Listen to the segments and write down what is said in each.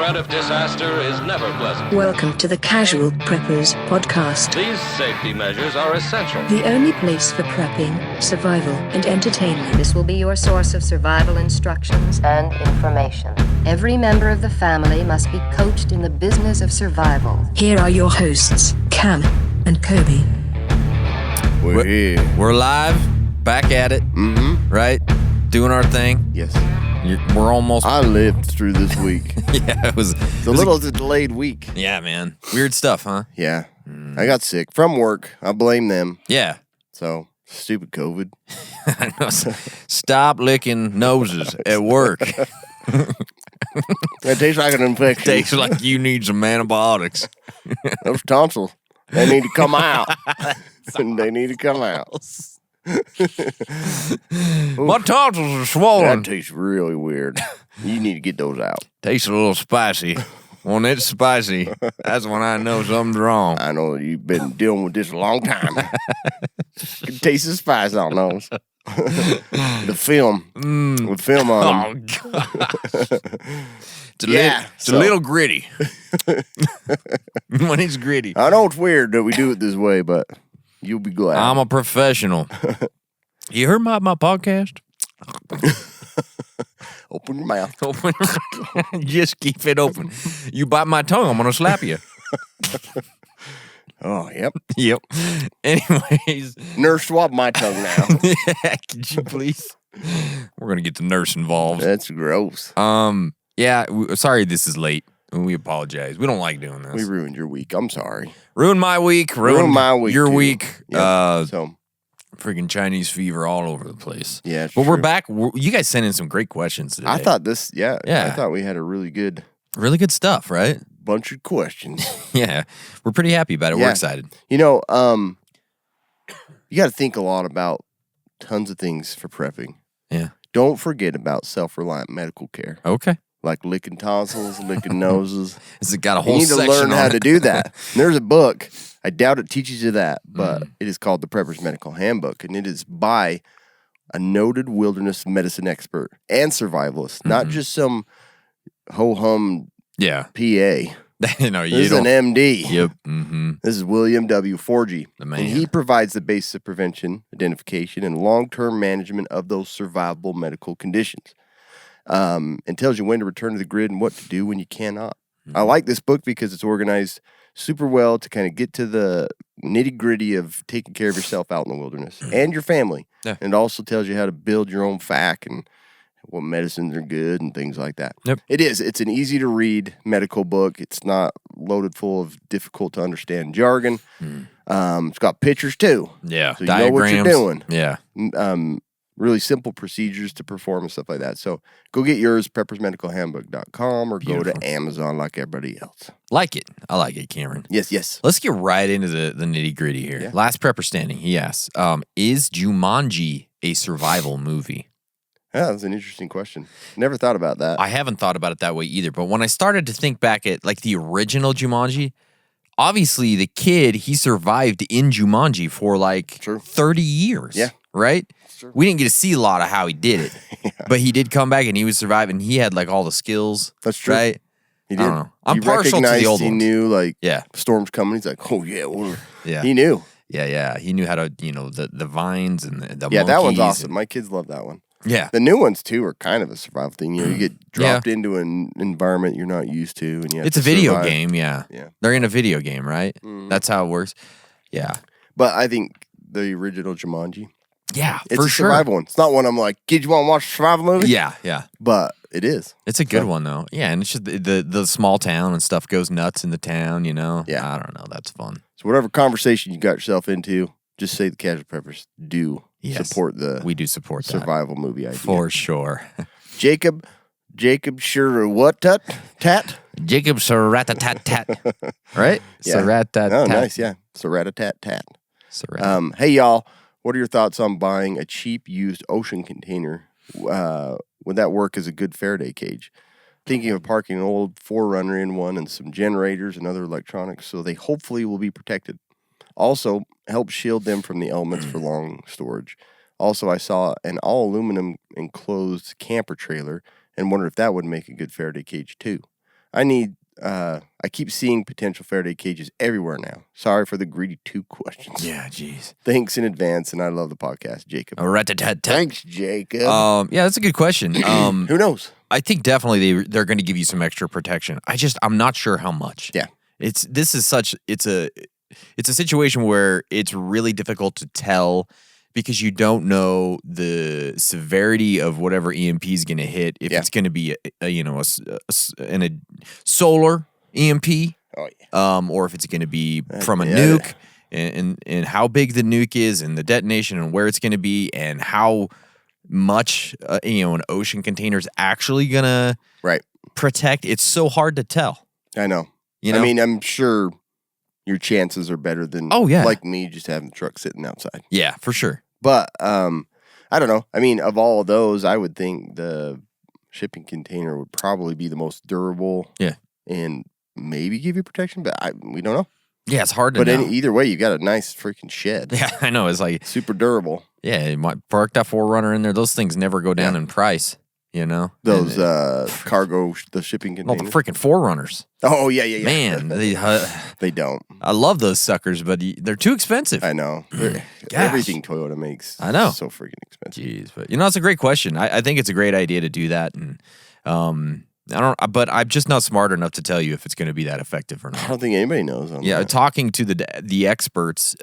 threat of disaster is never pleasant. Welcome to the Casual Preppers podcast. These safety measures are essential. The only place for prepping, survival, and entertainment. This will be your source of survival instructions and information. Every member of the family must be coached in the business of survival. Here are your hosts, Cam and Kobe. We're here. We're live, back at it, right? Doing our thing. Yes. We're almost... I lived through this week. Yeah, it was a little delayed week. Yeah, man. Weird stuff, huh? Yeah. I got sick from work. I blame them. Yeah. So, stupid COVID. I know. Stop licking noses at work. It tastes like an infection. Tastes like you need some antibiotics. Those tonsils, they need to come out. They need to come out. My tonsils are swollen. That tastes really weird. You need to get those out. Tastes a little spicy. When it's spicy, that's when I know something's wrong. I know you've been dealing with this a long time. Can taste the spice on those. The film. With film on them. Oh, God. It's a little gritty. When it's gritty. I know it's weird that we do it this way, but you'll be glad. I'm a professional. You heard my podcast? Open your mouth. Just keep it open. You bite my tongue, I'm going to slap you. Oh, yep. Yep. Anyways. Nurse, swab my tongue now. Yeah, could you please? We're going to get the nurse involved. That's gross. Yeah, sorry this is late. We apologize. We don't like doing this. We ruined your week. I'm sorry. Ruined my week. Ruined my week. Your too. week. Yep. So freaking Chinese fever all over the place. Yeah, but we're back. You guys sent in some great questions today. I thought this, Yeah. I thought we had a really good stuff, right? bunch of questions. Yeah, we're pretty happy about it. Yeah. We're excited. You know, you got to think a lot about tons of things for prepping. Yeah. Don't forget about self-reliant medical care. Okay. Like licking tonsils, licking noses. Has it got a whole You need to section learn how on to it? do that. And there's a book. I doubt it teaches you that, but it is called The Prepper's Medical Handbook, and it is by a noted wilderness medicine expert and survivalist, not just some ho-hum Yeah. PA. You know, This is an MD. Yep. Mm-hmm. This is William W. Forgy. The man. And he provides the basis of prevention, identification, and long-term management of those survivable medical conditions. And tells you when to return to the grid and what to do when you cannot. I like this book because it's organized super well to kind of get to the nitty-gritty of taking care of yourself out in the wilderness and your family. Yeah. And it also tells you how to build your own FAQ and what medicines are good and things like that. Yep. It is. It's an easy-to-read medical book. It's not loaded full of difficult-to-understand jargon. It's got pictures, too. Yeah. So you know what you're doing. Yeah. Really simple procedures to perform and stuff like that. So go get yours, preppersmedicalhandbook.com, or go to Amazon like everybody else. Like it. I like it, Cameron. Yes. Let's get right into the nitty-gritty here. Yeah. Last prepper standing, he asks, is Jumanji a survival movie? Yeah, that's an interesting question. Never thought about that. I haven't thought about it that way either, but when I started to think back at like the original Jumanji, obviously the kid, he survived in Jumanji for like 30 years. Yeah. Right? We didn't get to see a lot of how he did it, but he did come back and he was surviving. He had like all the skills. That's true. Right? He did. I don't know. I'm He partial to the recognized old He ones. knew, like, Yeah. storm's coming. He's like, oh, yeah. Well, Yeah. He knew. Yeah. He knew how to, the vines and the Yeah, that one's monkeys awesome. My kids love that one. Yeah. The new ones, too, are kind of a survival thing. You get dropped into an environment you're not used to. And you have It's to a video survive. game, yeah. Yeah. They're in a video game, right? That's how it works. Yeah. But I think the original Jumanji, Yeah, it's for a sure. survival one. It's not one I'm like, kids, you want to watch a survival movie? Yeah. But it is. It's a good one, though. Yeah, and it's just the small town and stuff goes nuts in the town, Yeah. I don't know. That's fun. So whatever conversation you got yourself into, just say the Casual Preppers do Yes. support the We do support that. survival movie idea. For sure. Jacob sure what tat? Jacob Saratatat. Right? Yeah. Saratatat. Oh, nice, yeah. Saratatat. Sarat. Hey, y'all. What are your thoughts on buying a cheap used ocean container? Would that work as a good Faraday cage? Thinking of parking an old 4Runner in one and some generators and other electronics so they hopefully will be protected. Also, help shield them from the elements for long storage. Also, I saw an all-aluminum enclosed camper trailer and wondered if that would make a good Faraday cage too. I need. I keep seeing potential Faraday cages everywhere now. Sorry for the greedy 2 questions. Yeah, jeez. Thanks in advance, and I love the podcast, Jacob. Thanks, Jacob. Yeah, that's a good question. Who knows? I think definitely they're going to give you some extra protection. I'm not sure how much. Yeah. It's a situation where it's really difficult to tell because you don't know the severity of whatever EMP is going to hit. If it's going to be a solar EMP, or if it's going to be from a nuke, and how big the nuke is, and the detonation, and where it's going to be, and how much an ocean container is actually going to protect. It's so hard to tell. I know. You know? I mean, I'm sure your chances are better than like me just having the truck sitting outside. Yeah, for sure. But I don't know. I mean, of all of those, I would think the shipping container would probably be the most durable. Yeah. And maybe give you protection, but we don't know. Yeah, it's hard to know. But either way, you got a nice freaking shed. Yeah, I know. It's like super durable. Yeah, you might park that 4Runner in there. Those things never go down in price. You know, those cargo, the shipping containers. Well, the freaking 4Runners. Oh yeah. Man, they don't. I love those suckers, but they're too expensive. I know. Everything Toyota makes. I know. Is so freaking expensive. Jeez, but it's a great question. I think it's a great idea to do that, and but I'm just not smart enough to tell you if it's going to be that effective or not. I don't think anybody knows. Talking to the experts,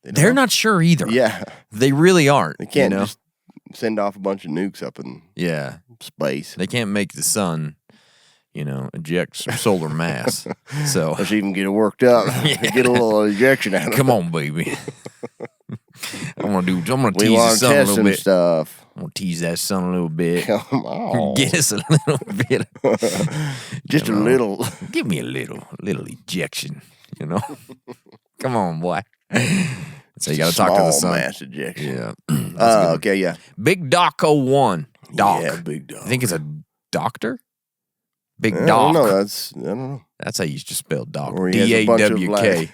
they're not sure either. Yeah, they really aren't. They can't just send off a bunch of nukes up in space. They can't make the sun, eject some solar mass. So let's even get it worked up. Get a little ejection out of it. Come on, baby. I'm gonna tease the sun a little bit. Stuff. I'm gonna tease that sun a little bit. Come on. Get us a little bit. Just a little. Give me a little ejection, Come on, boy. So you got to talk to the sun. Mass ejection. Yeah. Okay, yeah. Big Doc 01. Doc. Yeah, Big Doc. I think it's a doctor? Big Doc. I don't know. That's how you just spell Doc. Or he has a bunch of, D-A-W-K.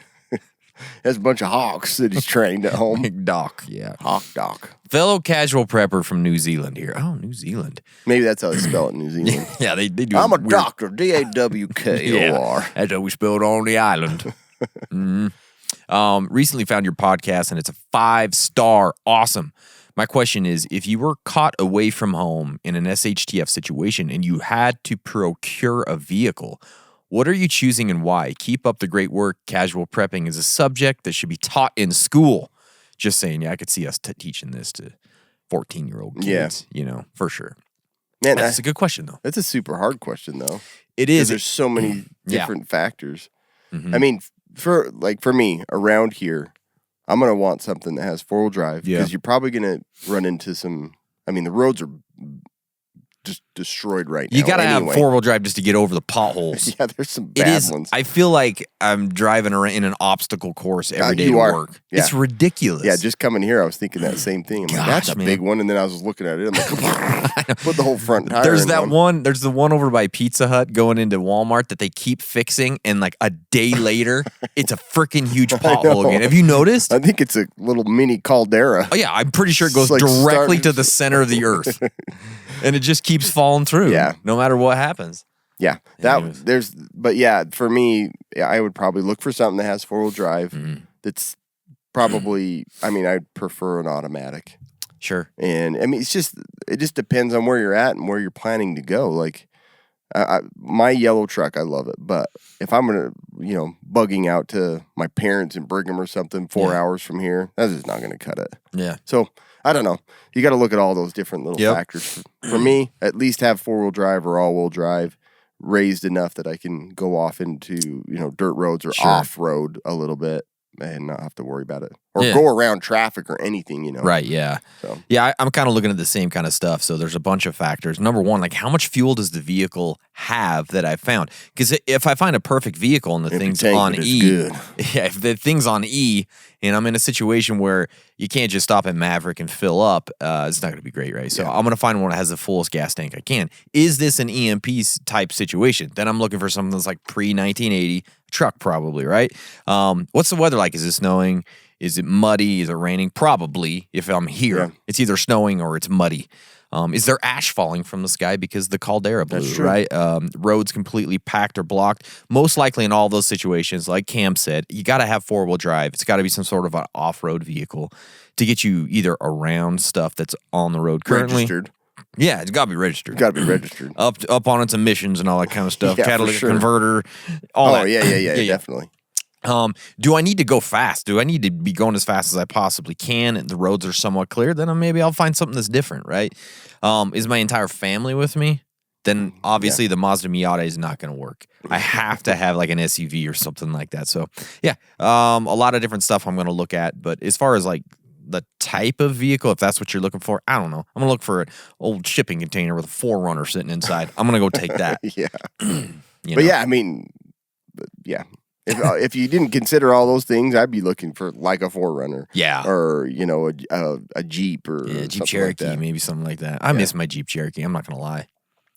Has a bunch of hawks that he's trained at home. Big Doc, yeah. Hawk Doc. Fellow casual prepper from New Zealand here. Oh, New Zealand. Maybe that's how they spell it in New Zealand. Yeah, they do. I'm a doctor. D-A-W-K-O-R. That's how we spell it on the island. Recently found your podcast, and it's a 5-star. Awesome. My question is, if you were caught away from home in an SHTF situation and you had to procure a vehicle, what are you choosing and why? Keep up the great work. Casual prepping is a subject that should be taught in school. Just saying, I could see us teaching this to 14-year-old kids, for sure. Man, that's a good question, though. That's a super hard question, though. It is. There's so many different factors. Mm-hmm. I mean, for me, around here, I'm going to want something that has 4-wheel drive because you're probably going to run into some, the roads are just destroyed right now. You got to have 4-wheel drive just to get over the potholes. Yeah, there's some bad ones. I feel like I'm driving around in an obstacle course every day to work. Yeah. It's ridiculous. Yeah, just coming here, I was thinking that same thing. I'm like, that's a big one. And then I was looking at it. I'm like, put the whole front tire There's in that one. There's the one over by Pizza Hut going into Walmart that they keep fixing. And like a day later, it's a freaking huge pothole again. Have you noticed? I think it's a little mini caldera. Oh, yeah. I'm pretty sure it goes directly to the center of the earth. And it just keeps falling through. Yeah. No matter what happens. Yeah. For me, I would probably look for something that has 4-wheel drive. Mm-hmm. That's probably, I'd prefer an automatic. Sure. And it just depends on where you're at and where you're planning to go. Like, my yellow truck, I love it. But if I'm going to, bugging out to my parents in Brigham or something 4 hours from here, that's just not going to cut it. Yeah. So, I don't know. You got to look at all those different little factors. For me, at least have 4-wheel drive or all-wheel drive raised enough that I can go off into, dirt roads or off-road a little bit and not have to worry about it. Or go around traffic or anything, Right, yeah. So. Yeah, I'm kind of looking at the same kind of stuff. So there's a bunch of factors. Number one, like how much fuel does the vehicle have that I found? Because if I find a perfect vehicle and the thing's on E, if the thing's on E and I'm in a situation where you can't just stop at Maverick and fill up, it's not going to be great, right? So I'm going to find one that has the fullest gas tank I can. Is this an EMP type situation? Then I'm looking for something that's like pre-1980 truck probably, right? What's the weather like? Is it snowing? Is it muddy? Is it raining? Probably, if I'm here. Yeah. It's either snowing or it's muddy. Is there ash falling from the sky because the caldera blew, That's true. right? Roads completely packed or blocked. Most likely in all those situations, like Cam said, you got to have four-wheel drive. It's got to be some sort of an off-road vehicle to get you either around stuff that's on the road currently. Registered. Yeah, it's got to be registered. Got to be registered. Up on its emissions and all that kind of stuff. Yeah, for Catalytic sure. converter, all that. Yeah, definitely. Do I need to go fast? Do I need to be going as fast as I possibly can and the roads are somewhat clear? Then maybe I'll find something that's different, right? Is my entire family with me? Then obviously the Mazda Miata is not going to work. I have to have like an SUV or something like that. So yeah, a lot of different stuff I'm going to look at. But as far as like the type of vehicle, if that's what you're looking for, I don't know. I'm going to look for an old shipping container with a 4Runner sitting inside. I'm going to go take that. Yeah. You But know? yeah, I mean, yeah. If you didn't consider all those things, I'd be looking for like a 4Runner. Yeah. Or, you know, a Jeep or Jeep something Cherokee, like that. maybe something like that. I miss my Jeep Cherokee. I'm not going to lie.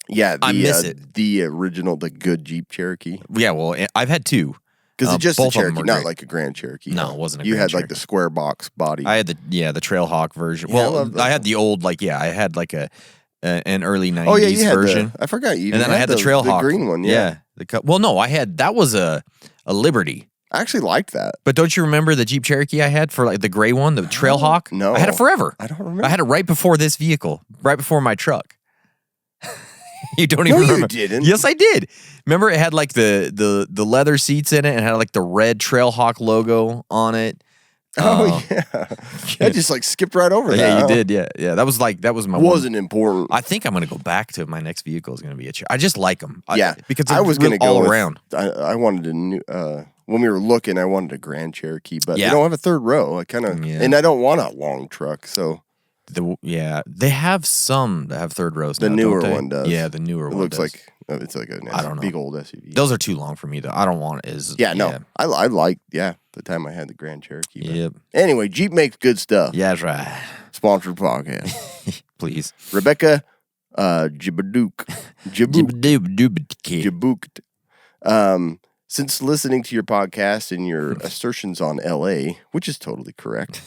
Yeah, I miss it. The original, the good Jeep Cherokee. Yeah, well, I've had two. Because it's just a both of them Cherokee, are not great. like a Grand Cherokee. No, it wasn't a You Grand had like the Cherokee. square box body. I had the Trailhawk version. Yeah, I Well, love I that. had the old I had like an early 90s Oh yeah, you had version. I forgot you. And then I had the Trailhawk. the green one. Yeah. Well, no, that was a Liberty. I actually liked that. But don't you remember the Jeep Cherokee I had for like the gray one, the Trailhawk? No. I had it forever. I don't remember. I had it right before this vehicle, right before my truck. You don't No, even you remember. didn't. Yes, I did. Remember it had like the leather seats in it and had like the red Trailhawk logo on it. Oh yeah, I just like skipped right over that. Yeah, you huh? did. Yeah. That was my one. Wasn't important. I think I'm going to go back to my next vehicle is going to be a Cherokee. I just like them. Yeah, because I was going to go all with, around. I wanted a new. When we were looking, I wanted a Grand Cherokee, but Yeah. they don't have a third row. I kind of, and I don't want a long truck, so They have some that have third rows. the now, newer don't they? one does. Yeah, the newer it one looks does. like it's like a I don't know. big old SUV. Those are too long for me though. I don't want as Yeah, no, I liked the time I had the Grand Cherokee. but Yep. Anyway, Jeep makes good stuff. Yeah, that's right. Sponsored podcast. Please. Rebecca Jibadook. Jabooked. Since listening to your podcast and your assertions on LA, which is totally correct,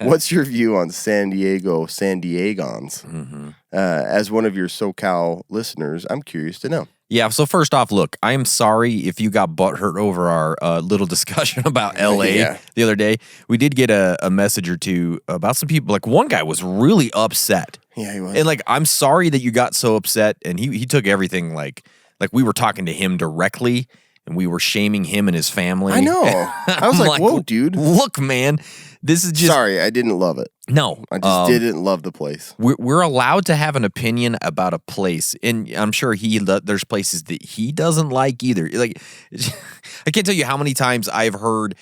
what's your view on San Diegans? Mm-hmm. As one of your SoCal listeners, I'm curious to know. Yeah, so first off, look, I am sorry if you got butthurt over our little discussion about LA Yeah. the other day. We did get a message or two about some people. Like one guy was really upset. Yeah, he was. And like, I'm sorry that you got so upset. And he took everything like we were talking to him directly and we were shaming him and his family. I know. I was I'm like, whoa, dude. Look, man, this is just. Sorry, I didn't love it. No. I just didn't love the place. We're allowed to have an opinion about a place, and I'm sure there's places that he doesn't like either. Like, I can't tell you how many times I've heard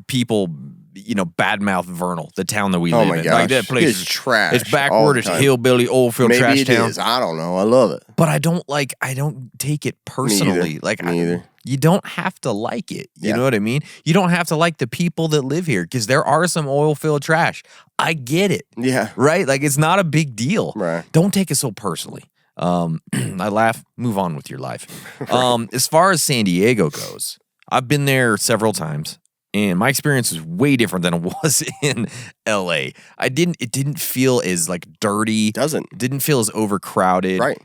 people, badmouth Vernal, the town that we live my in. gosh. Like that place It's trash It's all backward. the It's time. hillbilly, oilfield Maybe trash it town. is. I don't know. I love it. But I don't take it personally. Like, Me either. You don't have to like it. You Yeah. know what I mean? You don't have to like the people that live here because there are some oil-filled trash. I get it. Yeah. Right? Like, it's not a big deal. Right. Don't take it so personally. I laugh. Move on with your life. As far as San Diego goes, I've been there several times, and my experience is way different than it was in LA. It didn't feel as like dirty. Doesn't. Didn't feel as overcrowded. Right.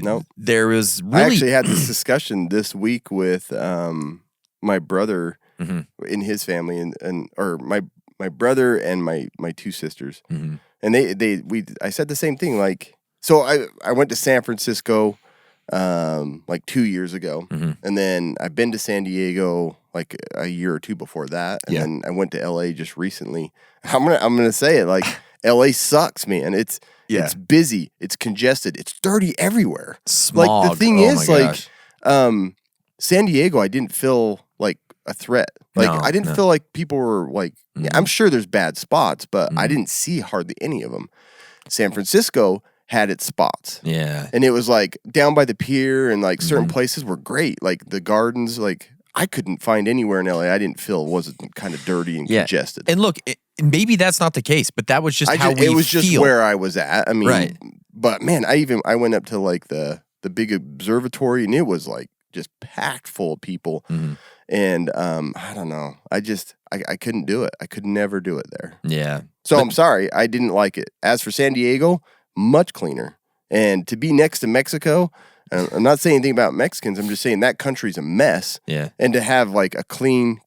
No. There was really. I actually had this discussion this week with my brother in his family or my brother and my two sisters. Mm-hmm. And I said the same thing. Like, so I went to San Francisco like 2 years ago, and then I've been to San Diego like a year or two before that, and then I went to LA just recently. I'm gonna say it, like LA sucks, man. It's busy, it's congested, it's dirty everywhere. Smog. Like the thing Oh is, my like San Diego, I didn't feel like a threat. Like No, I didn't no. feel like people were like. I'm sure there's bad spots, but I didn't see hardly any of them. San Francisco had its spots. Yeah. And it was like down by the pier and like certain places were great. Like the gardens, like I couldn't find anywhere in LA I didn't feel wasn't kind of dirty and congested. And look, maybe that's not the case, but that was just how we it was just feel. where I was at. I mean, Right. But man, I went up to like the big observatory and it was like just packed full of people. And I don't know. I couldn't do it. I could never do it there. Yeah. So I'm sorry. I didn't like it. As for San Diego, much cleaner. And to be next to Mexico, I'm not saying anything about Mexicans. I'm just saying that country's a mess. Yeah. And to have like a clean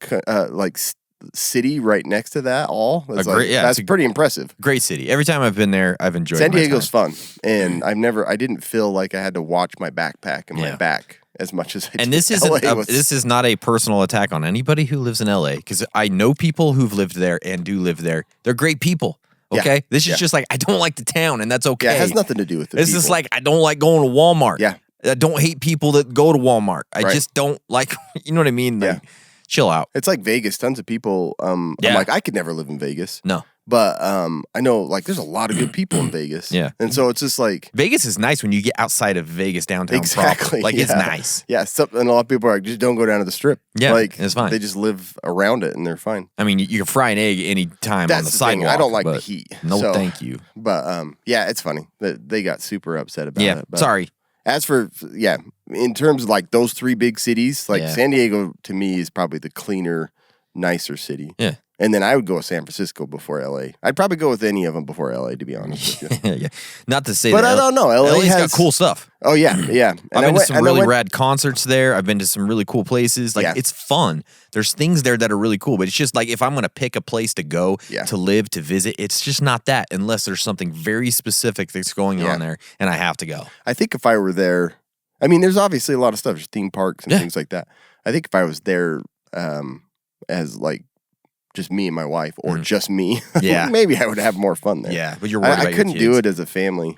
city right next to that that's pretty impressive. Great city. Every time I've been there, I've enjoyed San my Diego's time. fun. And I didn't feel like I had to watch my backpack and my back as much as I did. And this is not a personal attack on anybody who lives in LA, because I know people who've lived there and do live there. They're great people. Okay? This is just like, I don't like the town, and that's okay. Yeah, it has nothing to do with it. It's just like, I don't like going to Walmart. Yeah. I don't hate people that go to Walmart. I just don't like, you know what I mean? Like, chill out. It's like Vegas. Tons of people. I'm like, I could never live in Vegas. No. But I know, like, there's a lot of good people in Vegas. Yeah. And so it's just like... Vegas is nice when you get outside of Vegas downtown. Exactly. Proper. Like, it's nice. Yeah. And a lot of people are like, just don't go down to the Strip. Yeah, like, it's fine. They just live around it and they're fine. I mean, you can fry an egg any time on the sidewalk. I don't like the heat. No, thank you. But, yeah, it's funny that they got super upset about it. Yeah, But sorry. As for, in terms of, like, those three big cities, like, San Diego, to me, is probably the cleaner, nicer city. Yeah. And then I would go with San Francisco before LA. I'd probably go with any of them before LA, to be honest with you. Yeah. Not to say but that. I don't know. LA's got cool stuff. Oh, yeah. And I've been to some really rad concerts there. I've been to some really cool places. Like, it's fun. There's things there that are really cool. But it's just like, if I'm going to pick a place to go, to live, to visit, it's just not that unless there's something very specific that's going on there and I have to go. I think if I were there, I mean, there's obviously a lot of stuff. There's theme parks and things like that. I think if I was there as like, just me and my wife, or just me, maybe I would have more fun there. Yeah, but you're worried about I couldn't do it as a family.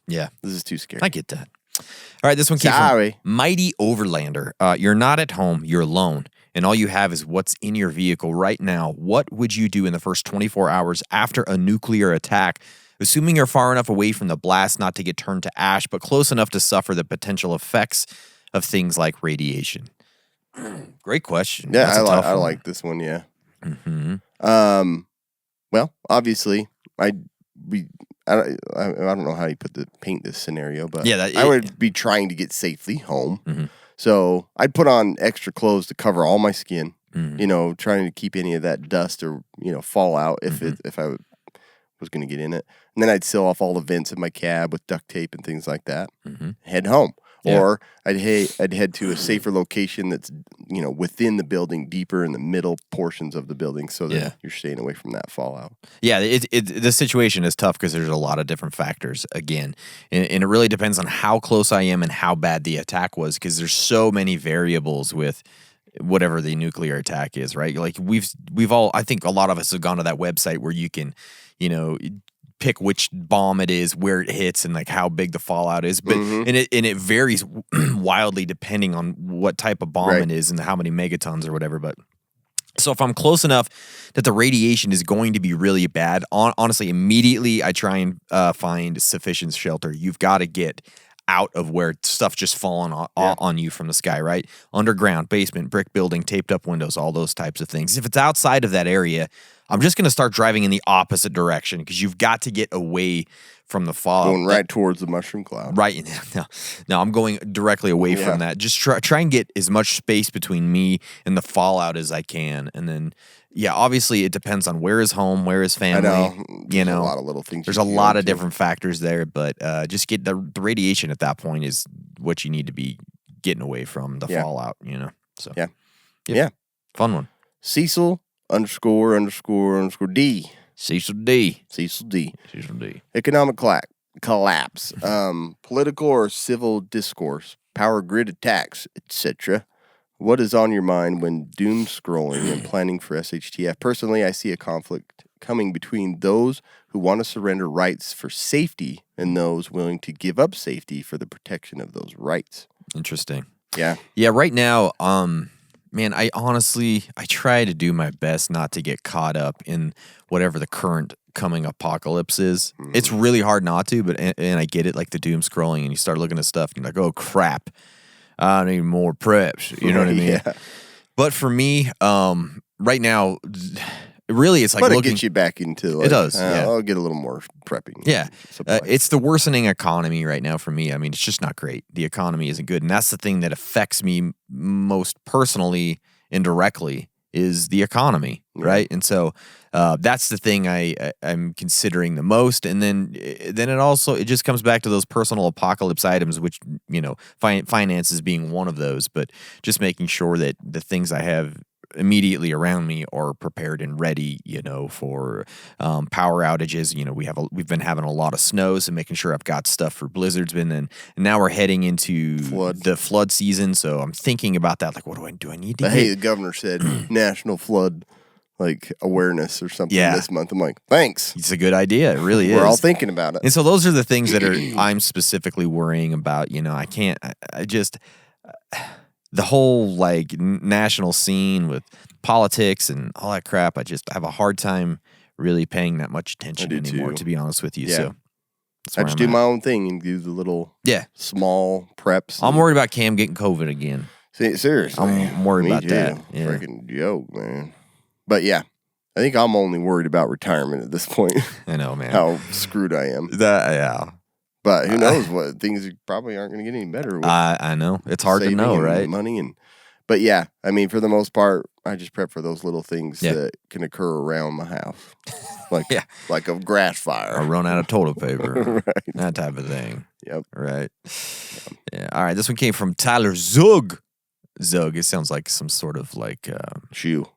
Yeah. This is too scary. I get that. All right, this one came from Mighty Overlander. You're not at home, you're alone, and all you have is what's in your vehicle right now. What would you do in the first 24 hours after a nuclear attack, assuming you're far enough away from the blast not to get turned to ash, but close enough to suffer the potential effects of things like radiation? Great question. Yeah, I like this one, Mm-hmm. Well, obviously, I don't know how you paint this scenario, but I would be trying to get safely home. Mm-hmm. So I'd put on extra clothes to cover all my skin, trying to keep any of that dust or, fall out if I was going to get in it. And then I'd seal off all the vents in my cab with duct tape and things like that. Head home. Yeah. Or I'd head to a safer location that's, within the building, deeper in the middle portions of the building, so that you're staying away from that fallout. Yeah, the situation is tough because there's a lot of different factors, again. And it really depends on how close I am and how bad the attack was, because there's so many variables with whatever the nuclear attack is, right? Like we've all, I think a lot of us have gone to that website where you can, pick which bomb it is, where it hits, and like how big the fallout is. But and it varies wildly depending on what type of bomb it is and how many megatons or whatever. But so if I'm close enough that the radiation is going to be really bad, honestly, immediately I try and find sufficient shelter. You've got to get out of where stuff just falling on you from the sky, right? Underground, basement, brick building, taped up windows, all those types of things. If it's outside of that area, I'm just going to start driving in the opposite direction because you've got to get away from the fallout. Going right towards the mushroom cloud. Right. No, I'm going directly away from that. Just try and get as much space between me and the fallout as I can. And then, obviously it depends on where is home, where is family. I know. There's a lot of little things. There's a lot of different factors there, but just get the radiation at that point is what you need to be getting away from, the fallout, So yeah. Fun one. Cecil ___D. Cecil D. Cecil D. Cecil D. Economic collapse. Political or civil discourse. Power grid attacks, etc. What is on your mind when doom scrolling and planning for SHTF? Personally, I see a conflict coming between those who want to surrender rights for safety and those willing to give up safety for the protection of those rights. Interesting. Yeah. Yeah, right now, man, I try to do my best not to get caught up in whatever the current coming apocalypse is. It's really hard not to, but I get it, like the doom scrolling, and you start looking at stuff, and you're like, oh, crap, I need more preps. You know what I mean? Yeah. But for me, right now, really, it's like but it gets you back into, like, it does. I'll get a little more prepping. Yeah. It's the worsening economy right now for me. I mean, it's just not great. The economy isn't good. And that's the thing that affects me most personally, indirectly, is the economy, right? And so that's the thing I'm considering the most. And then it just comes back to those personal apocalypse items, which, finances being one of those, but just making sure that the things I have immediately around me are prepared and ready, for power outages. We've been having a lot of snow, so making sure I've got stuff for blizzards. And now we're heading into the flood season, so I'm thinking about that. Like, what do I need to get? Hey, the governor said National Flood awareness or something this month. I'm like, thanks. It's a good idea. It really is. We're all thinking about it. And so those are the things that I'm specifically worrying about. I just the whole national scene with politics and all that crap. I just have a hard time really paying that much attention anymore, to be honest with you. Yeah. So I just do my own thing and do the little small preps. I'm worried about Cam getting COVID again. Seriously. I'm worried about that. Yeah. Freaking joke, man. But yeah, I think I'm only worried about retirement at this point. I know, man. How screwed I am. But who knows what things probably aren't going to get any better. I know. It's hard to know, right? Money but yeah, I mean, for the most part, I just prep for those little things that can occur around my house. Like a grass fire. Or run out of toilet paper. Right. That type of thing. Yep. Right. Yeah. All right. This one came from Tyler Zug. Zug. It sounds like some sort of shoe.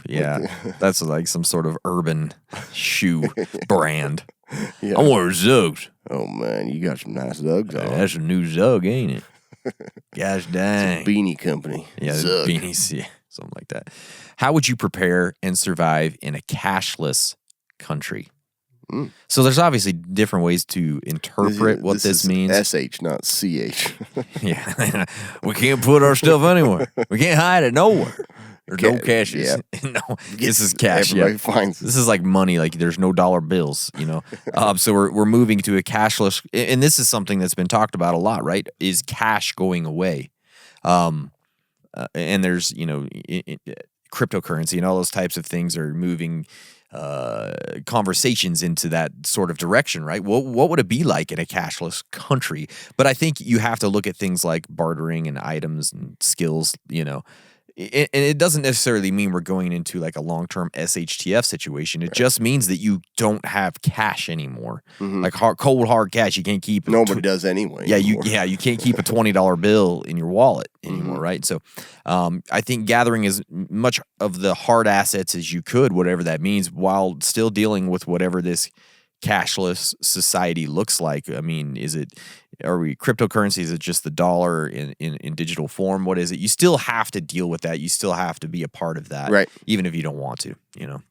Yeah. That's like some sort of urban shoe brand. Yeah. I'm wearing Zugs. Oh, man. You got some nice Zugs on. That's a new Zug, ain't it? Gosh dang. It's a beanie company. Yeah, Zug. beanies. Yeah, something like that. How would you prepare and survive in a cashless country? So there's obviously different ways to interpret what this means. SH, not CH. Yeah. We can't put our stuff anywhere. We can't hide it nowhere. There's no cashes. Yep. No, this is cash. Everybody finds it. This is like money. Like there's no dollar bills, So we're moving to a cashless, and this is something that's been talked about a lot, right? Is cash going away? And there's cryptocurrency and all those types of things are moving conversations into that sort of direction, right? What would it be like in a cashless country? But I think you have to look at things like bartering and items and skills, and it doesn't necessarily mean we're going into like a long-term SHTF situation. It just means that you don't have cash anymore. Like cold hard cash, you can't keep. Nobody does anyway. Yeah, you can't keep a $20 bill in your wallet anymore, right? So, I think gathering as much of the hard assets as you could, whatever that means, while still dealing with whatever this cashless society looks like. I mean, are we cryptocurrency? Is it just the dollar in digital form? What is it? You still have to deal with that. You still have to be a part of that, right? Even if you don't want to,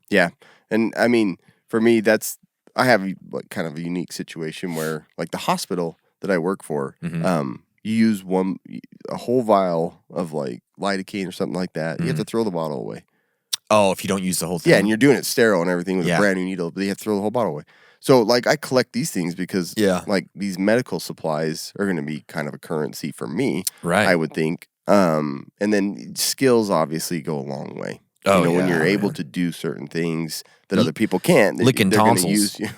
Yeah, and I mean, for me, I have kind of a unique situation where, like the hospital that I work for, you use a whole vial of like lidocaine or something like that. You have to throw the bottle away. Oh, if you don't use the whole thing. Yeah, and you're doing it sterile and everything with a brand new needle, but you have to throw the whole bottle away. So, I collect these things because, these medical supplies are going to be kind of a currency for me, right? I would think. And then skills obviously go a long way. When you're able to do certain things that other people can't, licking tonsils. Gonna use you.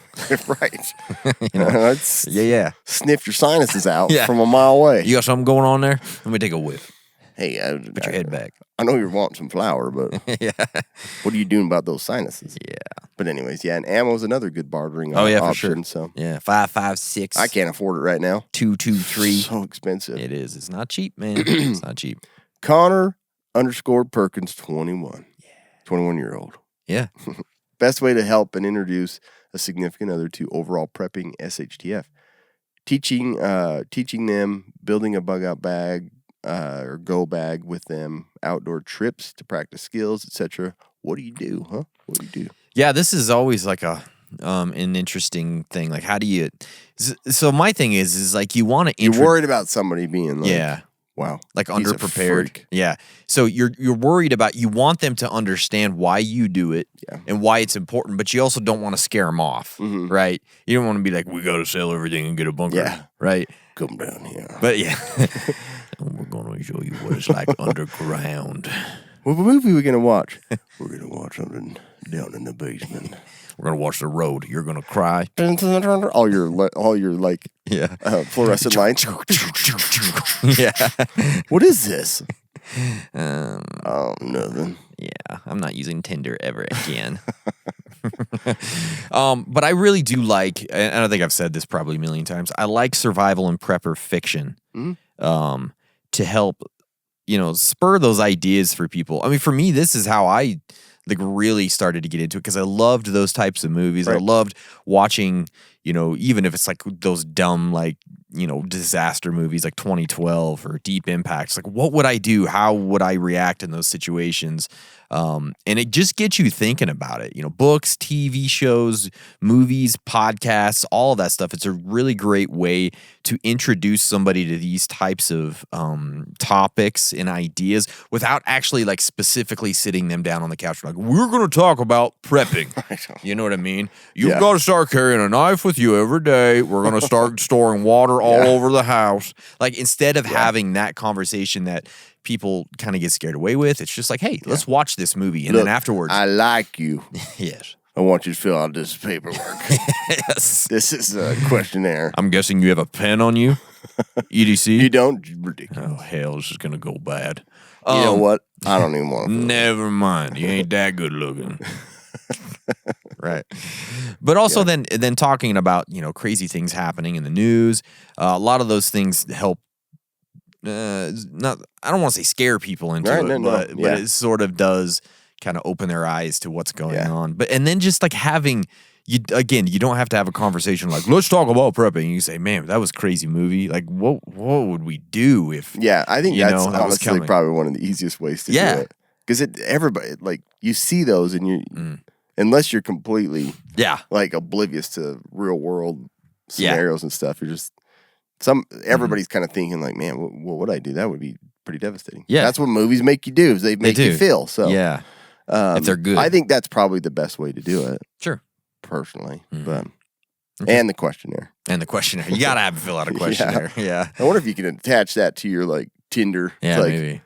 Right. Sniff your sinuses out from a mile away. You got something going on there? Let me take a whiff. Hey, put your head back. I know you're wanting some flour, but what are you doing about those sinuses? Yeah. But anyways, and ammo's another good bartering option. For sure. So 5.56. I can't afford it right now. 2.23. So expensive. It is. It's not cheap, man. It's not cheap. Connor_Perkins 21. 21-year-old. Yeah. Best way to help and introduce a significant other to overall prepping SHTF. Teaching them, building a bug out bag, or go bag with them, outdoor trips to practice skills, etc. What do you do, huh? What do you do? Yeah, this is always like an interesting thing. Like, how do you? So my thing is like you want to. You're worried about somebody being like, wow, like underprepared. Yeah. So you're worried about. You want them to understand why you do it and why it's important, but you also don't want to scare them off, right? You don't want to be like, we got to sell everything and get a bunker, right? Come down here. But we're going to show you what it's like underground. What movie are we going to watch? We're going to watch something down in the basement. We're going to watch The Road. You're going to cry. All your fluorescent lights. Yeah. What is this? Oh, nothing. Yeah, I'm not using Tinder ever again. But I really do like, and I think I've said this probably a million times, I like survival and prepper fiction to help, spur those ideas for people. I mean, for me, this is how I really started to get into it because I loved those types of movies. Right. I loved watching, even if it's like those dumb, disaster movies like 2012 or Deep Impact. It's like, what would I do? How would I react in those situations? And it just gets you thinking about it. Books, TV shows, movies, podcasts, all of that stuff. It's a really great way to introduce somebody to these types of topics and ideas without actually specifically sitting them down on the couch. Like, we're going to talk about prepping. You know what I mean? You've got to start carrying a knife with you every day. We're going to start storing water all over the house. Like, instead of having that conversation that people kind of get scared away with, it's just like, hey, let's watch this movie. And Look, then afterwards. I like you. Yes. I want you to fill out this paperwork. Yes. This is a questionnaire. I'm guessing you have a pen on you, EDC? You don't? Ridiculous. Oh, hell, this is going to go bad. You know what? I don't even want to. Never mind. You ain't that good looking. Right. But also then talking about, crazy things happening in the news. A lot of those things help. I don't want to say scare people into it, but it sort of does kind of open their eyes to what's going on. And then just having you don't have to have a conversation like, let's talk about prepping. You say, man, that was a crazy movie. Like, what would we do if? Yeah, I think that's that was honestly probably one of the easiest ways to do it. Because everybody you see those and you unless you're completely oblivious to real world scenarios and stuff, you're just everybody's kind of thinking like, man, what would I do? That would be pretty devastating. Yeah, that's what movies make you do. Is they make you feel. So if they're good, I think that's probably the best way to do it. Sure, personally, but and the questionnaire. You gotta have to fill out a questionnaire. Yeah. I wonder if you can attach that to your Tinder. Yeah, maybe.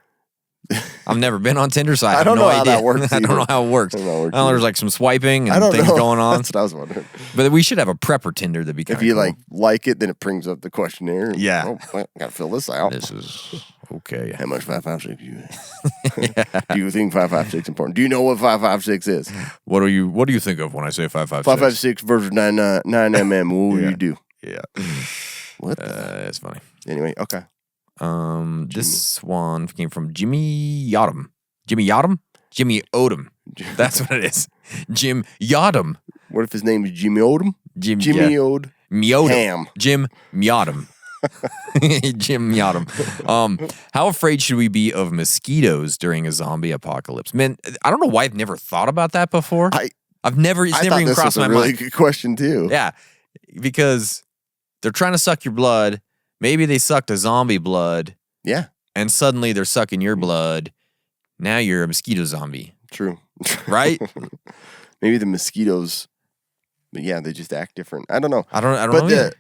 I've never been on Tinder, so I have don't no know idea. how that works. I don't know how it works. I know there's some swiping and things going on. That's what I was wondering. But we should have a prepper Tinder that'd be kind of cool. If you like it, then it brings up the questionnaire. Yeah. Oh, well, gotta fill this out. This is okay. How much 556 do you have? Do you think 556 is important? Do you know what 556 is? What do you think of when I say 556? 556 versus 9 mm. What will you do? Yeah. What? That's funny. Anyway, okay. This one came from Jimmy Yodom. Jimmy Odom. That's what it is. Jim Yodom. What if his name is Jimmy Odom? Jimmy Odom. Ham. Jim Yodom. Jim Yodom. How afraid should we be of mosquitoes during a zombie apocalypse? Man, I don't know why I've never thought about that before. It's never even crossed my mind. That's a really good question too. Yeah, because they're trying to suck your blood. Maybe they sucked a zombie blood. Yeah. And suddenly they're sucking your blood. Now you're a mosquito zombie. True. Right? Maybe the mosquitoes, they just act different. I don't know. I don't know.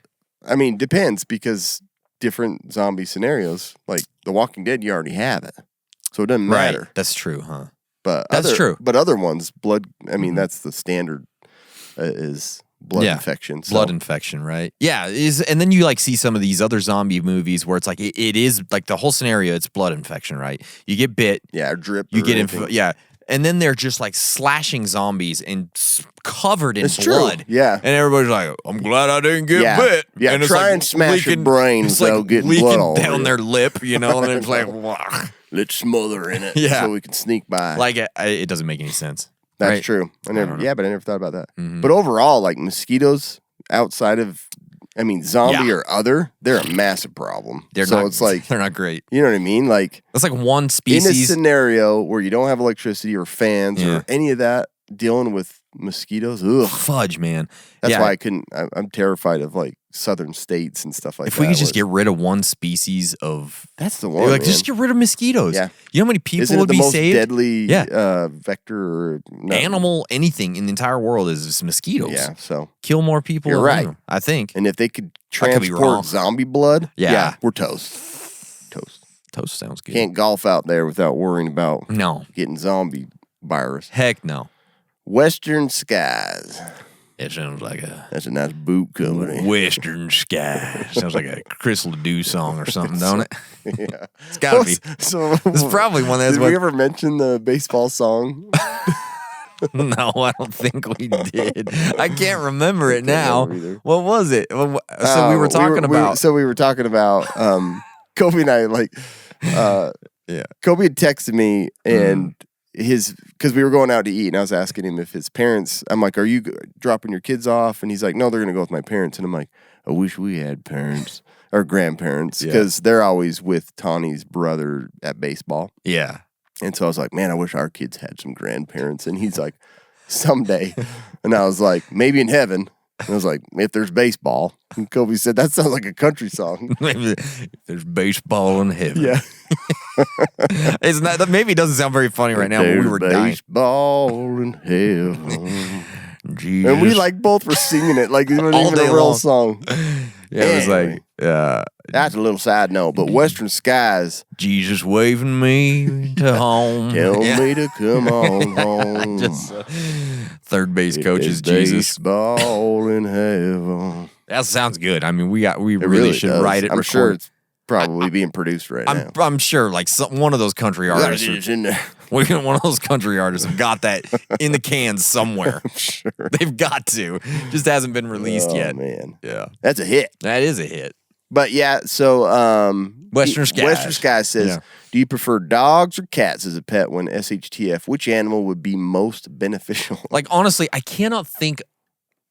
I mean, depends because different zombie scenarios, like The Walking Dead, you already have it. So it doesn't matter. Right. That's true, huh? But that's true. But other ones, blood, I mean, that's the standard is blood infection. So. Blood infection, right? Yeah. And then you see some of these other zombie movies where it's it is the whole scenario, it's blood infection, right? You get bit. Yeah, or drip. You get and then they're just slashing zombies and covered in blood. True. Yeah. And everybody's like, I'm glad I didn't get bit. Yeah, and it's try and smash your brain without getting blood all down their lip, and it's like, let's smother in it so we can sneak by. It doesn't make any sense. That's true. But I never thought about that. Mm-hmm. But overall, mosquitoes outside of, zombie or other, they're a massive problem. They're not great. You know what I mean? That's one species. In a scenario where you don't have electricity or fans or any of that, dealing with mosquitoes, fudge, man. That's why I couldn't. I'm terrified of southern states and stuff like that. If we could just get rid of one species of, that's the one. Just get rid of mosquitoes. Yeah. You know how many people Isn't would it the be most saved? Deadly vector or animal, anything in the entire world is mosquitoes. Yeah. So kill more people. You're right. I think. And if they could transport zombie blood, we're toast. Toast sounds good. Can't golf out there without worrying about getting zombie virus. Heck no. Western skies. It sounds like That's a nice boot company. Western Sky. Sounds like a Chris Ledoux song or something, don't it? Yeah. It's gotta be. So, It's probably one that's did we ever mention the baseball song? No, I don't think we did. I can't remember it now. either. What was it? So we were talking about. We were talking about Kobe and I Yeah. Kobe had texted me and because we were going out to eat and I was asking him if his parents. I'm like, "Are you dropping your kids off?" And he's like, "No, they're gonna go with my parents." And I'm like, "I wish we had parents or grandparents because they're always with Tawny's brother at baseball." Yeah. And so I was like, man, I wish our kids had some grandparents. And he's like, someday. And I was like, maybe in heaven. And I was like, if there's baseball. And Kobe said, that sounds like a country song. If there's baseball in heaven. Yeah. It's not, that maybe it doesn't sound very funny right now, but we were dying. Baseball in heaven. Jesus. And we both were singing it like it wasn't All even day a real long. song. Yeah, it was Anyway. That's a little side note, but Western Skies Jesus waving me to home. tell me to come on home. Just third base coach is There's Jesus. baseball in heaven. That sounds good. I mean, we really really should does. write it. I'm record sure it. it's probably being produced right now. I'm sure like one of those country artists. It's in there. One of those country artists have got that in the can somewhere. Sure. They've got to. Just hasn't been released Oh, yet. man. Yeah. That's a hit. That is a hit. But yeah, so Western Skies. Western Skies says, Yeah. do you prefer dogs or cats as a pet when SHTF? Which animal would be most beneficial? Like, honestly, I cannot think